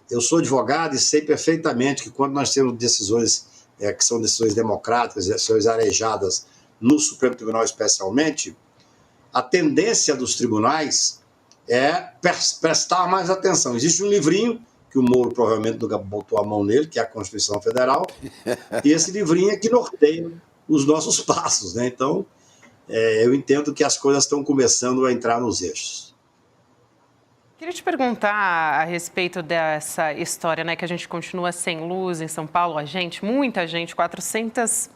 Eu sou advogado e sei perfeitamente que quando nós temos decisões que são decisões democráticas, decisões arejadas no Supremo Tribunal especialmente, a tendência dos tribunais é prestar mais atenção. Existe um livrinho, que o Moro provavelmente nunca botou a mão nele, que é a Constituição Federal, e esse livrinho é que norteia os nossos passos, né? Então, eu entendo que as coisas estão começando a entrar nos eixos. Queria te perguntar a respeito dessa história, né, que a gente continua sem luz em São Paulo, muita gente, 400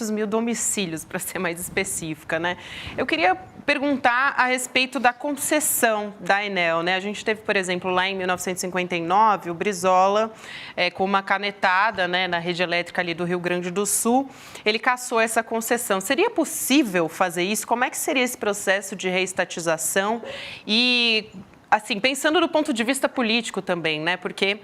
mil domicílios, para ser mais específica, né? Eu queria perguntar a respeito da concessão da Enel, né? A gente teve, por exemplo, lá em 1959, o Brizola, com uma canetada, né, na rede elétrica ali do Rio Grande do Sul, ele cassou essa concessão. Seria possível fazer isso? Como é que seria esse processo de reestatização? E, assim, pensando do ponto de vista político também, né? Porque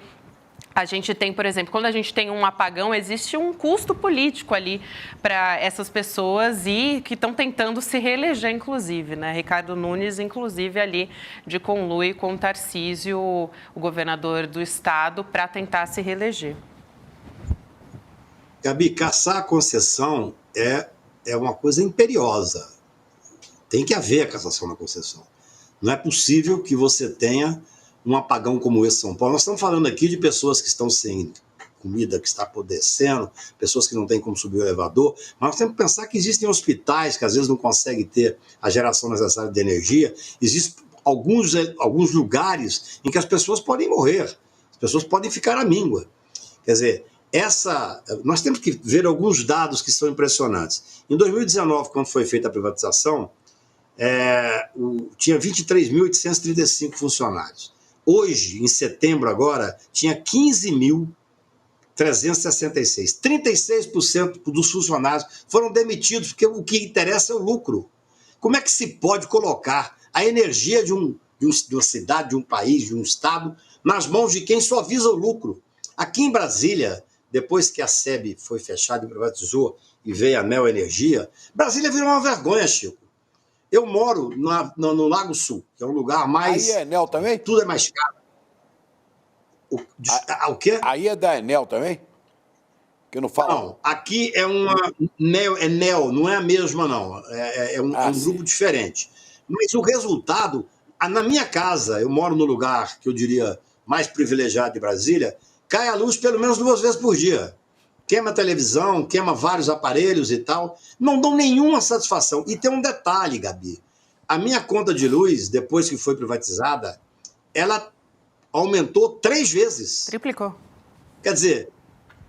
a gente tem, por exemplo, quando a gente tem um apagão, existe um custo político ali para essas pessoas e que estão tentando se reeleger, inclusive, né? Ricardo Nunes, inclusive, ali de conluio com o Tarcísio, o governador do estado, para tentar se reeleger. Gabi, cassar a concessão é uma coisa imperiosa. Tem que haver a cassação da concessão. Não é possível que você tenha um apagão como esse em São Paulo. Nós estamos falando aqui de pessoas que estão sem comida, que está apodrecendo, pessoas que não têm como subir o elevador, mas nós temos que pensar que existem hospitais que às vezes não conseguem ter a geração necessária de energia, existem alguns lugares em que as pessoas podem morrer, as pessoas podem ficar à míngua. Quer dizer, nós temos que ver alguns dados que são impressionantes. Em 2019, quando foi feita a privatização, tinha 23.835 funcionários. Hoje, em setembro agora, tinha 15.366. 36% dos funcionários foram demitidos, porque o que interessa é o lucro. Como é que se pode colocar a energia de uma cidade, de um país, de um estado, nas mãos de quem só visa o lucro? Aqui em Brasília, depois que a SEB foi fechada e privatizou e veio a Neo Energia, Brasília virou uma vergonha, Chico. Eu moro no Lago Sul, que é um lugar mais... Aí é Enel também? Tudo é mais caro. O quê? Aí é da Enel também? Que eu não falo. Não, aqui é uma... Nel, não é a mesma, não. É um grupo diferente. Mas o resultado... Na minha casa, eu moro no lugar que eu diria mais privilegiado de Brasília, cai a luz pelo menos 2 vezes por dia. Queima a televisão, queima vários aparelhos e tal, não dão nenhuma satisfação. E tem um detalhe, Gabi. A minha conta de luz, depois que foi privatizada, ela aumentou 3 vezes. Triplicou. Quer dizer,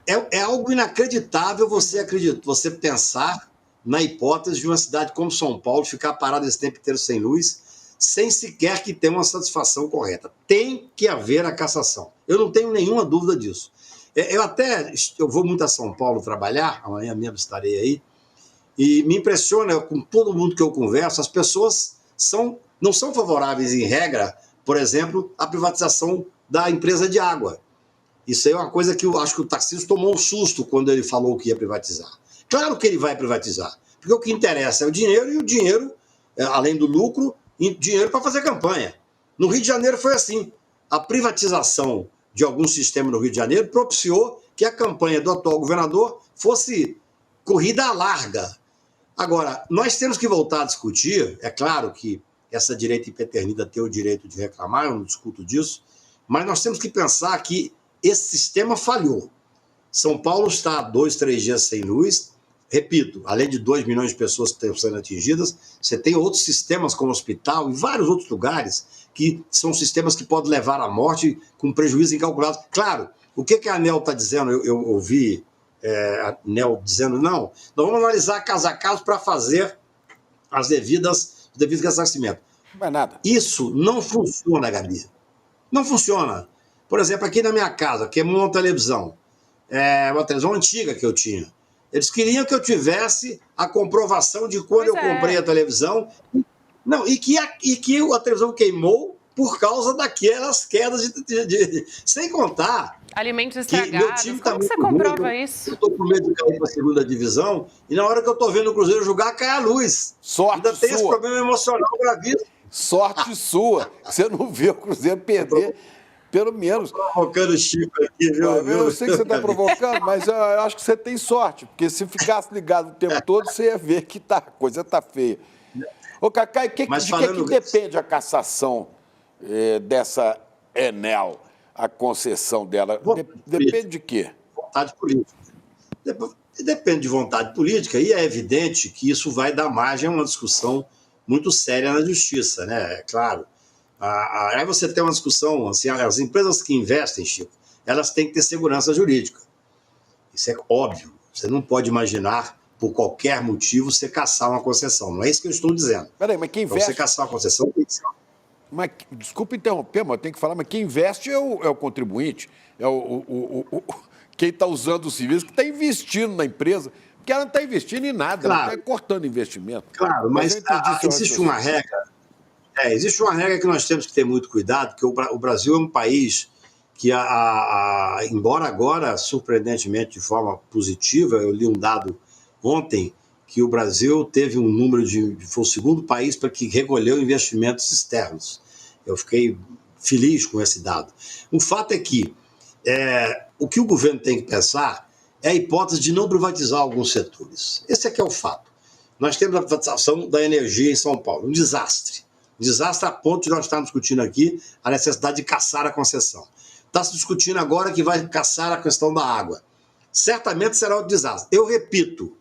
é algo inacreditável você pensar na hipótese de uma cidade como São Paulo ficar parada esse tempo inteiro sem luz, sem sequer que tenha uma satisfação correta. Tem que haver a cassação. Eu não tenho nenhuma dúvida disso. Eu vou muito a São Paulo trabalhar, amanhã mesmo estarei aí, E me impressiona, com todo mundo que eu converso, as pessoas não são favoráveis, em regra, por exemplo, à privatização da empresa de água. Isso aí é uma coisa que eu acho que o Tarcísio tomou um susto quando ele falou que ia privatizar. Claro que ele vai privatizar, porque o que interessa é o dinheiro, e o dinheiro, além do lucro, dinheiro para fazer campanha. No Rio de Janeiro foi assim. A privatização de algum sistema no Rio de Janeiro propiciou que a campanha do atual governador fosse corrida à larga. Agora, nós temos que voltar a discutir, é claro que essa direita empeternida tem o direito de reclamar, eu não discuto disso, mas nós temos que pensar que esse sistema falhou. São Paulo está há 2, 3 dias sem luz. Repito, além de 2 milhões de pessoas que estão sendo atingidas, você tem outros sistemas como hospital e vários outros lugares que são sistemas que podem levar à morte com prejuízo incalculável. Claro, o que a ANEEL está dizendo? Eu ouvi a ANEEL dizendo, não, nós vamos analisar caso a caso para fazer os devidos ressarcimentos. Não é nada. Isso não funciona, Gabi. Não funciona. Por exemplo, aqui na minha casa, queimou uma televisão antiga que eu tinha. Eles queriam que eu tivesse a comprovação de quando eu comprei a televisão. Não, e que a televisão queimou por causa daquelas quedas sem contar. Alimentos estragados. Como você comprova isso? Eu estou com medo de cair para a segunda divisão e na hora que eu estou vendo o Cruzeiro jogar, cai a luz. Sorte ainda tem sua. Esse problema emocional gravíssimo. Sorte sua. Você não vê o Cruzeiro perder, pelo menos. Estou provocando o Chico aqui, viu? Eu sei que você está provocando, mas eu acho que você tem sorte, porque se ficasse ligado o tempo todo, você ia ver que a coisa está feia. Ô, Cacá, de que depende a cassação dessa Enel, a concessão dela? Depende de quê? Vontade política. Depende de vontade política, e é evidente que isso vai dar margem a uma discussão muito séria na justiça, né? É claro. Aí você tem uma discussão, assim, as empresas que investem, Chico, elas têm que ter segurança jurídica. Isso é óbvio. Você não pode imaginar, por qualquer motivo, você cassar uma concessão. Não é isso que eu estou dizendo. Peraí, mas quem investe... Para você cassar uma concessão, tem que ser... Mas, desculpa interromper, mas eu tenho que falar, mas quem investe é o contribuinte, quem está usando o serviço, que está investindo na empresa, porque ela não está investindo em nada, claro. Ela está cortando investimento. Claro, mas existe uma regra. Existe uma regra que nós temos que ter muito cuidado, porque o Brasil é um país que, embora agora, surpreendentemente, de forma positiva, eu li um dado ontem, que o Brasil teve um número foi o segundo país para que recolheu investimentos externos. Eu fiquei feliz com esse dado. O fato é que o que o governo tem que pensar é a hipótese de não privatizar alguns setores. Esse é que é o fato. Nós temos a privatização da energia em São Paulo, um desastre. Desastre a ponto de nós estarmos discutindo aqui a necessidade de cassar a concessão. Está se discutindo agora que vai cassar a questão da água. Certamente será um desastre. Eu repito,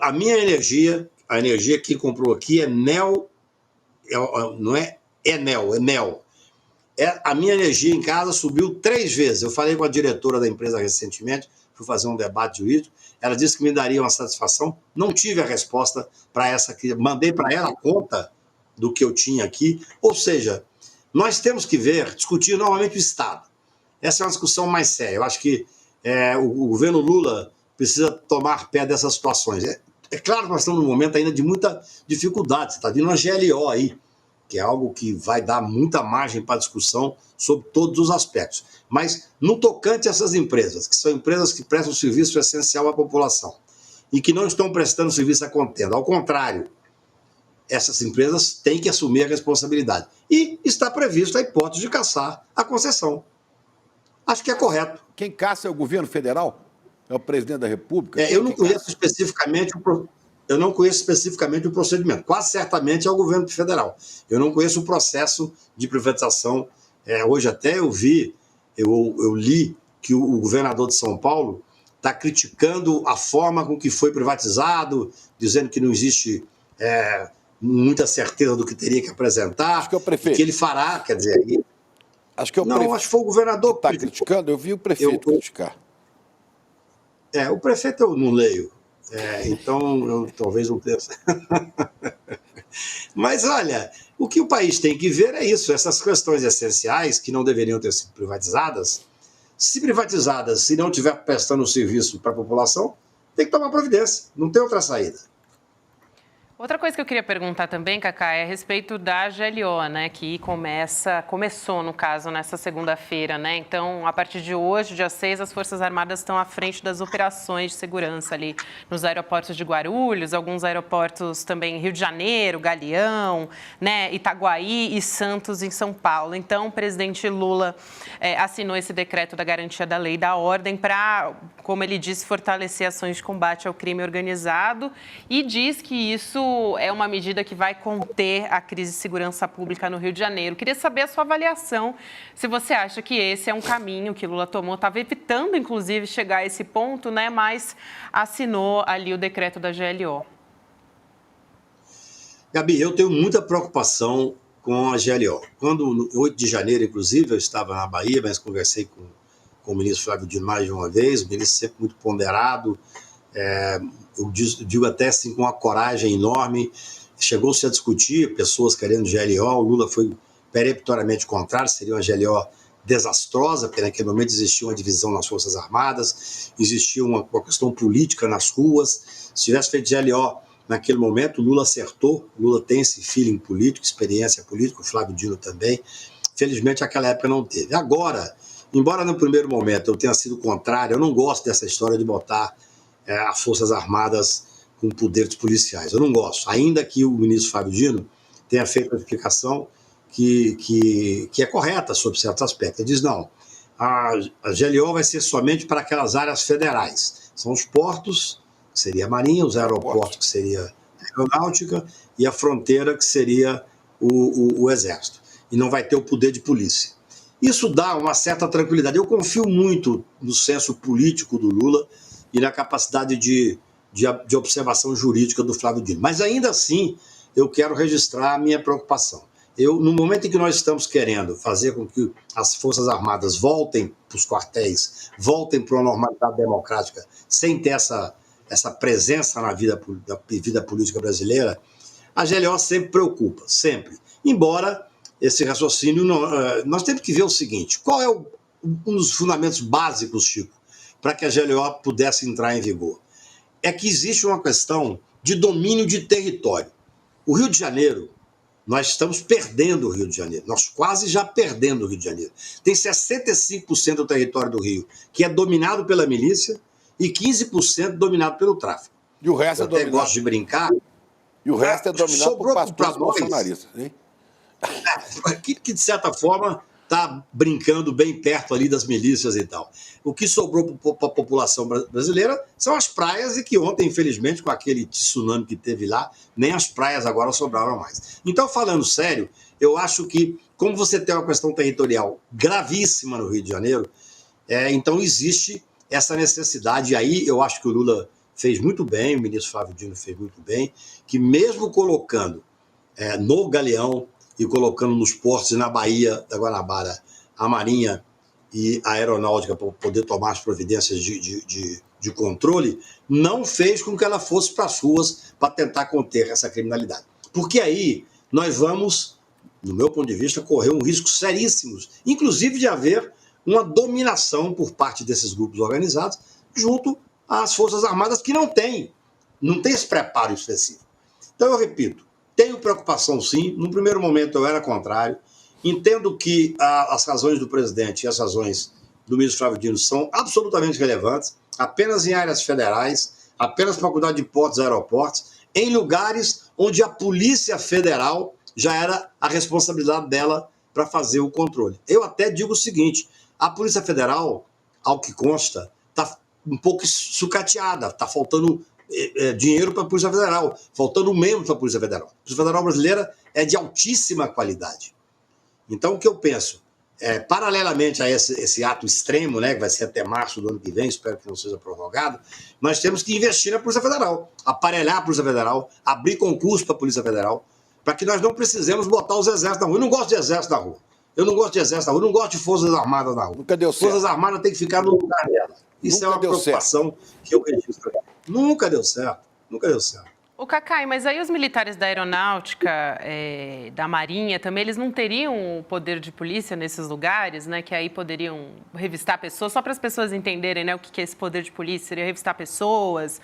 a minha energia, a energia que comprou aqui é NEL, não é Enel, é NEL. A minha energia em casa subiu 3 vezes. Eu falei com a diretora da empresa recentemente, fui fazer um debate jurídico, ela disse que me daria uma satisfação, não tive a resposta para essa aqui, mandei para ela a conta do que eu tinha aqui, ou seja, nós temos que discutir novamente o Estado. Essa é uma discussão mais séria. Eu acho que o governo Lula precisa tomar pé dessas situações. É claro que nós estamos num momento ainda de muita dificuldade. Você está vindo uma GLO aí, que é algo que vai dar muita margem para discussão sobre todos os aspectos. Mas no tocante a essas empresas, que são empresas que prestam serviço essencial à população e que não estão prestando serviço à contenda, ao contrário, essas empresas têm que assumir a responsabilidade. E está prevista a hipótese de cassar a concessão. Acho que é correto. Quem caça é o governo federal? É o presidente da República? Eu não conheço especificamente o procedimento. Quase certamente é o governo federal. Eu não conheço o processo de privatização. Hoje até eu li que o governador de São Paulo está criticando a forma com que foi privatizado, dizendo que não existe muita certeza do que teria que apresentar. Acho que é o prefeito. Que ele fará, quer dizer... Acho que é o prefeito. Não, acho que foi o governador que está criticando. Eu vi o prefeito criticar. O prefeito eu não leio. Então, eu talvez não tenha. Mas, olha, o que o país tem que ver é isso, essas questões essenciais que não deveriam ter sido privatizadas. Se privatizadas, se não estiver prestando serviço para a população, tem que tomar providência, não tem outra saída. Outra coisa que eu queria perguntar também, Cacá, é a respeito da GLO, né, que começou, no caso, nessa segunda-feira, né? Então, a partir de hoje, dia 6, as Forças Armadas estão à frente das operações de segurança ali nos aeroportos de Guarulhos, alguns aeroportos também Rio de Janeiro, Galeão, né, Itaguaí e Santos, em São Paulo. Então, o presidente Lula assinou esse decreto da garantia da lei e da ordem para, como ele disse, fortalecer ações de combate ao crime organizado e diz que isso é uma medida que vai conter a crise de segurança pública no Rio de Janeiro. Queria saber a sua avaliação, se você acha que esse é um caminho que Lula tomou, estava evitando, inclusive, chegar a esse ponto, né, mas assinou ali o decreto da GLO. Gabi, eu tenho muita preocupação com a GLO. Quando, no 8 de janeiro, inclusive, eu estava na Bahia, mas conversei com o ministro Flávio Dino mais de uma vez, o ministro sempre muito ponderado, eu digo até assim com uma coragem enorme, chegou-se a discutir, pessoas querendo GLO, o Lula foi peremptoriamente contrário, seria uma GLO desastrosa, porque naquele momento existia uma divisão nas Forças Armadas, existia uma questão política nas ruas, se tivesse feito GLO naquele momento, o Lula acertou, o Lula tem esse feeling político, experiência política, o Flávio Dino também, felizmente naquela época não teve. Agora, embora no primeiro momento eu tenha sido contrário, eu não gosto dessa história de botar as Forças Armadas com poderes policiais. Eu não gosto. Ainda que o ministro Flávio Dino tenha feito uma explicação que é correta sobre certos aspectos. Ele diz, não, a GLO vai ser somente para aquelas áreas federais. São os portos, que seria a Marinha, os aeroportos, que seria a Aeronáutica, e a fronteira, que seria o Exército. E não vai ter o poder de polícia. Isso dá uma certa tranquilidade. Eu confio muito no senso político do Lula e na capacidade de observação jurídica do Flávio Dino. Mas ainda assim, eu quero registrar a minha preocupação. No momento em que nós estamos querendo fazer com que as Forças Armadas voltem para os quartéis, voltem para uma normalidade democrática, sem ter essa presença na vida política brasileira, a GLO sempre preocupa, sempre. Embora esse raciocínio, nós temos que ver o seguinte, qual é um dos fundamentos básicos, Chico, para que a GLO pudesse entrar em vigor? É que existe uma questão de domínio de território. O Rio de Janeiro, nós estamos perdendo o Rio de Janeiro, nós quase já perdendo o Rio de Janeiro. Tem 65% do território do Rio que é dominado pela milícia e 15% dominado pelo tráfico. E o resto eu até gosto de brincar. E o resto é dominado por pastores bolsonaristas, hein? Que de certa forma está brincando bem perto ali das milícias e tal. O que sobrou para a população brasileira são as praias, e que ontem, infelizmente, com aquele tsunami que teve lá, nem as praias agora sobraram mais. Então, falando sério, eu acho que, como você tem uma questão territorial gravíssima no Rio de Janeiro, então existe essa necessidade, e aí eu acho que o Lula fez muito bem, o ministro Flávio Dino fez muito bem, que mesmo colocando no Galeão e colocando nos portos e na Baía da Guanabara a Marinha e a Aeronáutica para poder tomar as providências de controle, não fez com que ela fosse para as ruas para tentar conter essa criminalidade. Porque aí nós vamos, no meu ponto de vista, correr um risco seríssimo, inclusive de haver uma dominação por parte desses grupos organizados junto às Forças Armadas, que não tem esse preparo excessivo. Então, eu repito, tenho preocupação, sim. No primeiro momento, eu era contrário. Entendo que as razões do presidente e as razões do ministro Flávio Dino são absolutamente relevantes, apenas em áreas federais, apenas para cuidar de portos e aeroportos, em lugares onde a Polícia Federal já era a responsabilidade dela para fazer o controle. Eu até digo o seguinte, a Polícia Federal, ao que consta, está um pouco sucateada, está faltando dinheiro para a Polícia Federal, faltando membros para a Polícia Federal. A Polícia Federal brasileira é de altíssima qualidade. Então, o que eu penso, paralelamente a esse ato extremo, né, que vai ser até março do ano que vem, espero que não seja prorrogado, nós temos que investir na Polícia Federal, aparelhar a Polícia Federal, abrir concurso para a Polícia Federal, para que nós não precisemos botar os exércitos na rua. Eu não gosto de exército na rua. Eu não gosto de exército na rua, eu não gosto de Forças Armadas na rua. Nunca deu certo. Forças Armadas têm que ficar no lugar dela. Isso é uma preocupação que eu registro. Nunca deu certo. Nunca deu certo. Ô, Cacai, mas aí os militares da aeronáutica, da marinha também, eles não teriam o poder de polícia nesses lugares, né? Que aí poderiam revistar pessoas, só para as pessoas entenderem, né, o que é esse poder de polícia. Seria revistar pessoas,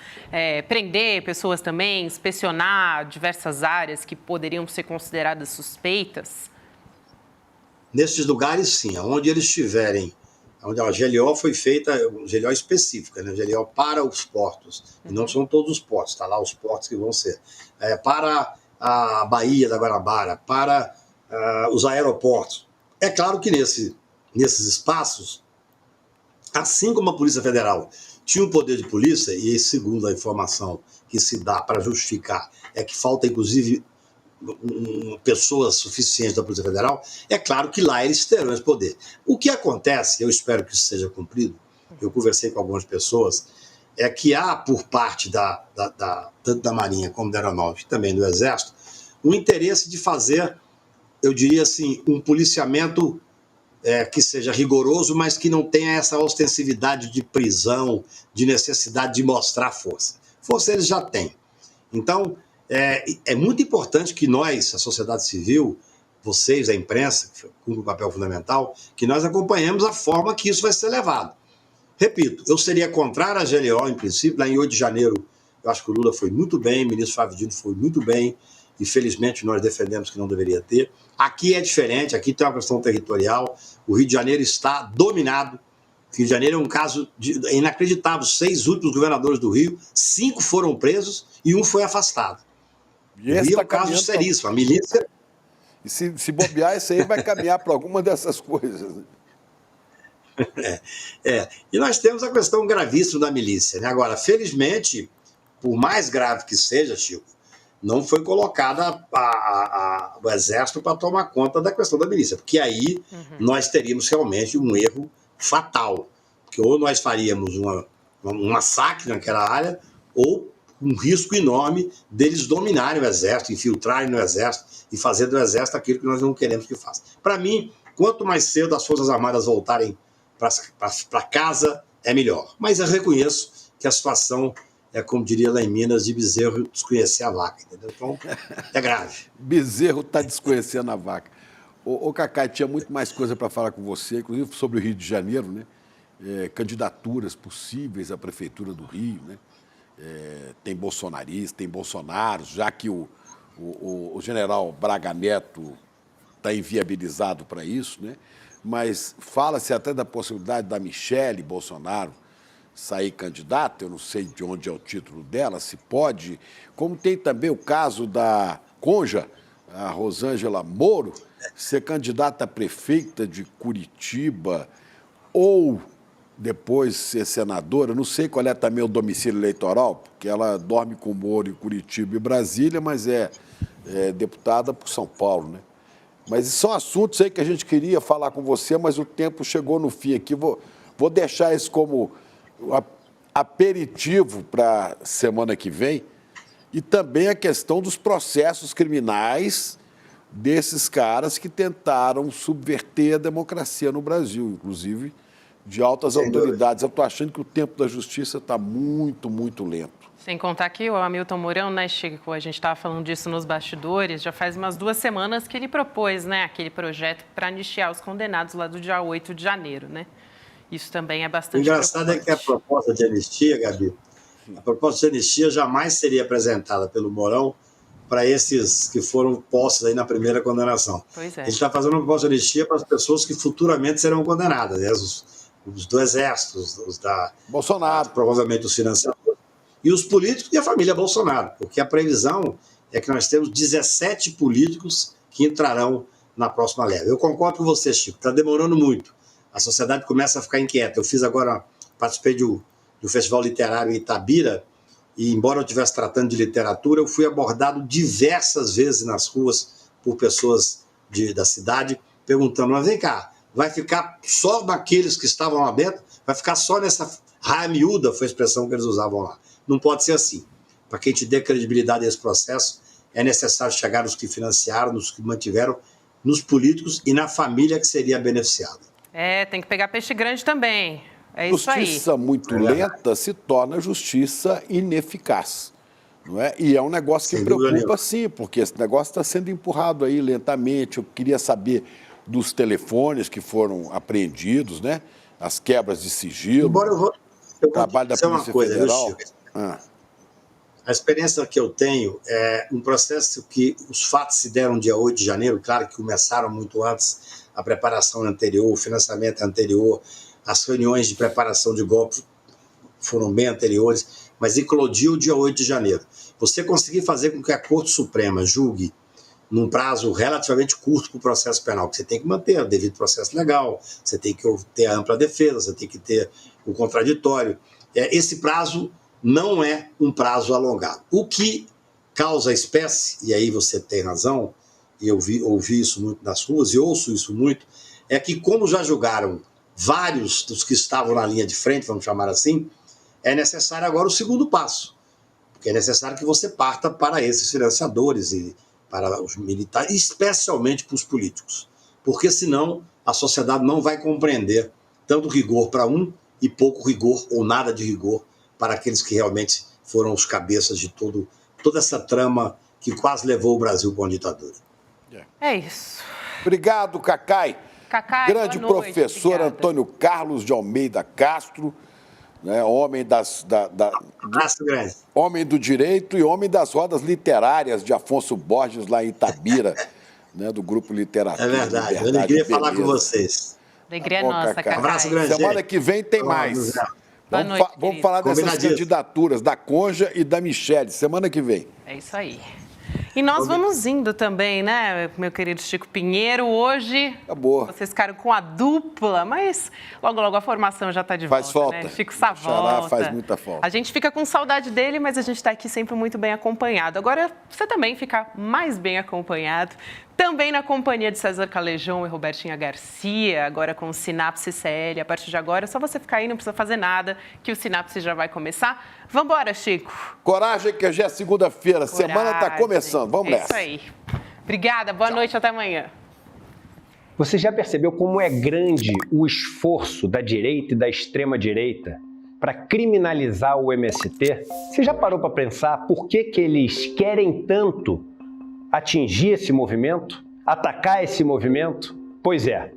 prender pessoas também, inspecionar diversas áreas que poderiam ser consideradas suspeitas? Nesses lugares, sim, onde eles estiverem, onde a GLO foi feita, GLO específica, né? GLO para os portos, e não são todos os portos, está lá os portos que vão ser. Para a Baía da Guanabara, para os aeroportos. É claro que nesses espaços, assim como a Polícia Federal tinha um poder de polícia, e segundo a informação que se dá para justificar, é que falta, inclusive, pessoas suficientes da Polícia Federal, é claro que lá eles terão esse poder. O que acontece, eu espero que isso seja cumprido, eu conversei com algumas pessoas, é que há por parte tanto da Marinha como da Aeronáutica e também do Exército, um interesse de fazer, eu diria assim, um policiamento que seja rigoroso, mas que não tenha essa ostensividade de prisão, de necessidade de mostrar força. Força eles já têm. Então, é muito importante que nós, a sociedade civil, vocês, a imprensa, que cumpre um papel fundamental, que nós acompanhemos a forma que isso vai ser levado. Repito, eu seria contrário à GLO, em princípio, lá em 8 de janeiro, eu acho que o Lula foi muito bem, o ministro Flávio Dino foi muito bem, e felizmente nós defendemos que não deveria ter. Aqui é diferente, aqui tem uma questão territorial, o Rio de Janeiro está dominado, o Rio de Janeiro é um caso inacreditável, 6 últimos governadores do Rio, 5 foram presos e 1 foi afastado. E esse Rio é um caso seríssimo, a milícia... E se bobear, esse aí vai caminhar para alguma dessas coisas. E nós temos a questão gravíssima da milícia, né? Agora, felizmente, por mais grave que seja, Chico, não foi colocada o Exército para tomar conta da questão da milícia, porque aí nós teríamos realmente um erro fatal, porque ou nós faríamos um massacre naquela área, ou um risco enorme deles dominarem o Exército, infiltrarem no Exército e fazer do Exército aquilo que nós não queremos que faça. Para mim, quanto mais cedo as Forças Armadas voltarem para casa, é melhor. Mas eu reconheço que a situação como diria lá em Minas, de bezerro desconhecer a vaca, entendeu? Então, é grave. Bezerro está desconhecendo a vaca. Ô Cacai, tinha muito mais coisa para falar com você, inclusive sobre o Rio de Janeiro, né? Candidaturas possíveis à Prefeitura do Rio, né? Tem bolsonaristas, tem Bolsonaro, já que o general Braga Neto está inviabilizado para isso, né? Mas fala-se até da possibilidade da Michele Bolsonaro sair candidata, eu não sei de onde é o título dela, se pode, como tem também o caso da Conja, a Rosângela Moro, ser candidata a prefeita de Curitiba ou depois ser senadora, não sei qual é também o domicílio eleitoral, porque ela dorme com o Moro em Curitiba e Brasília, mas é deputada por São Paulo, né? Mas são assuntos aí que a gente queria falar com você, mas o tempo chegou no fim aqui. Vou deixar isso como aperitivo para a semana que vem e também a questão dos processos criminais desses caras que tentaram subverter a democracia no Brasil, inclusive de altas autoridades. Eu estou achando que o tempo da justiça está muito, muito lento. Sem contar que o Hamilton Mourão, né, Chico, a gente estava falando disso nos bastidores, já faz umas 2 semanas que ele propôs, né, aquele projeto para anistiar os condenados lá do dia 8 de janeiro, né? Isso também é bastante engraçado é que a proposta de anistia, Gabi, a proposta de anistia jamais seria apresentada pelo Mourão para esses que foram postos aí na primeira condenação. Pois é. Ele está fazendo uma proposta de anistia para as pessoas que futuramente serão condenadas, né? Os do Exército, os da... Bolsonaro. Provavelmente os financiadores. E os políticos e a família Bolsonaro, porque a previsão é que nós temos 17 políticos que entrarão na próxima leva. Eu concordo com você, Chico, está demorando muito. A sociedade começa a ficar inquieta. Eu participei do Festival Literário em Itabira, e embora eu estivesse tratando de literatura, eu fui abordado diversas vezes nas ruas por pessoas da cidade, perguntando, mas vem cá, vai ficar só naqueles que estavam lá dentro? Vai ficar só nessa raia miúda, foi a expressão que eles usavam lá. Não pode ser assim. Para que a gente dê credibilidade a esse processo, é necessário chegar nos que financiaram, nos que mantiveram, nos políticos e na família que seria beneficiada. Tem que pegar peixe grande também. É isso aí. Justiça muito lenta se torna justiça ineficaz. Não é? E é um negócio que Sem dúvida preocupa, nenhuma. sim, porque esse negócio está sendo empurrado aí lentamente. Eu queria saber dos telefones que foram apreendidos, né? As quebras de sigilo, Embora eu vou trabalho da dizer uma Polícia coisa, viu, Federal. Chico? Ah, A experiência que eu tenho é um processo que os fatos se deram dia 8 de janeiro, claro que começaram muito antes, a preparação anterior, o financiamento anterior, as reuniões de preparação de golpe foram bem anteriores, mas eclodiu dia 8 de janeiro. Você conseguir fazer com que a Corte Suprema julgue num prazo relativamente curto para o processo penal, que você tem que manter o devido processo legal, você tem que ter a ampla defesa, você tem que ter o contraditório. Esse prazo não é um prazo alongado. O que causa espécie, e aí você tem razão, e eu ouvi isso muito nas ruas e ouço isso muito, é que como já julgaram vários dos que estavam na linha de frente, vamos chamar assim, é necessário agora o segundo passo, porque é necessário que você parta para esses financiadores e para os militares, especialmente para os políticos, porque senão a sociedade não vai compreender tanto rigor para um e pouco rigor ou nada de rigor para aqueles que realmente foram os cabeças de toda essa trama que quase levou o Brasil para uma ditadura. É isso. obrigado, Cacai. Cacai, Grande boa noite, professor obrigada. Antônio Carlos de Almeida Castro, né, homem Abraço grande. homem do direito e homem das rodas literárias de Afonso Borges, lá em Itabira, né, do Grupo Literatura. É verdade. Liberdade Eu queria e falar com Beleza. vocês. Alegria Tá bom, nossa, Cacá. Cacai. Abraço grande. Semana que vem tem mais. Boa noite, Vamos querido. falar dessas Combinadíssimo. candidaturas da Conja e da Michele, semana que vem. É isso aí. E nós vamos indo também, né, meu querido Chico Pinheiro. Hoje, Acabou. vocês ficaram com a dupla, mas logo, logo a formação já está de volta, Faz falta. né? Chico Xará Savolta. faz muita falta. A gente fica com saudade dele, mas a gente está aqui sempre muito bem acompanhado. Agora, você também fica mais bem acompanhado. Também na companhia de César Calejão e Robertinha Garcia, agora com o Sinapse CL. A partir de agora, é só você ficar aí, não precisa fazer nada, que o Sinapse já vai começar. Vambora, Chico. Coragem, que já é segunda-feira, semana está Coragem. começando. Vamos É nessa. isso aí. Obrigada, boa noite, até amanhã. Você já percebeu como é grande o esforço da direita e da extrema-direita para criminalizar o MST? Você já parou para pensar por que eles querem tanto atingir esse movimento, atacar esse movimento? Pois é,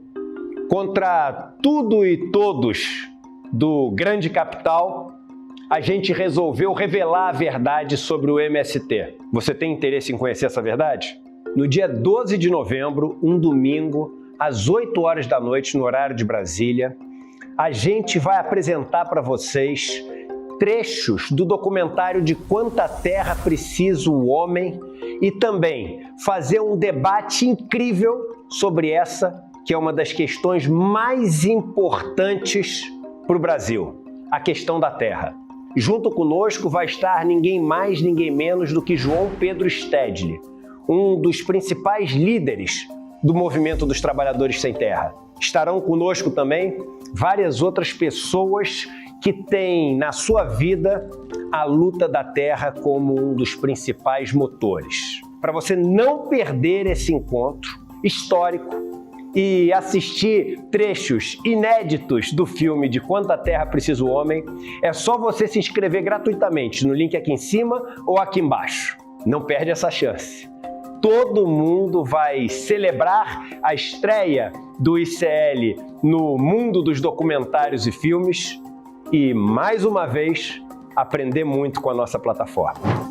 contra tudo e todos do grande capital, a gente resolveu revelar a verdade sobre o MST. Você tem interesse em conhecer essa verdade? No dia 12 de novembro, um domingo, às 8 horas da noite, no horário de Brasília, a gente vai apresentar para vocês trechos do documentário De Quanta Terra Precisa o Homem e também fazer um debate incrível sobre essa, que é uma das questões mais importantes para o Brasil, a questão da terra. Junto conosco vai estar ninguém mais, ninguém menos do que João Pedro Stedley, um dos principais líderes do movimento dos trabalhadores sem terra. Estarão conosco também várias outras pessoas que têm na sua vida a luta da terra como um dos principais motores. Para você não perder esse encontro histórico e assistir trechos inéditos do filme De Quanta Terra Precisa o Homem, é só você se inscrever gratuitamente no link aqui em cima ou aqui embaixo. Não perde essa chance. Todo mundo vai celebrar a estreia do ICL no mundo dos documentários e filmes e, mais uma vez, aprender muito com a nossa plataforma.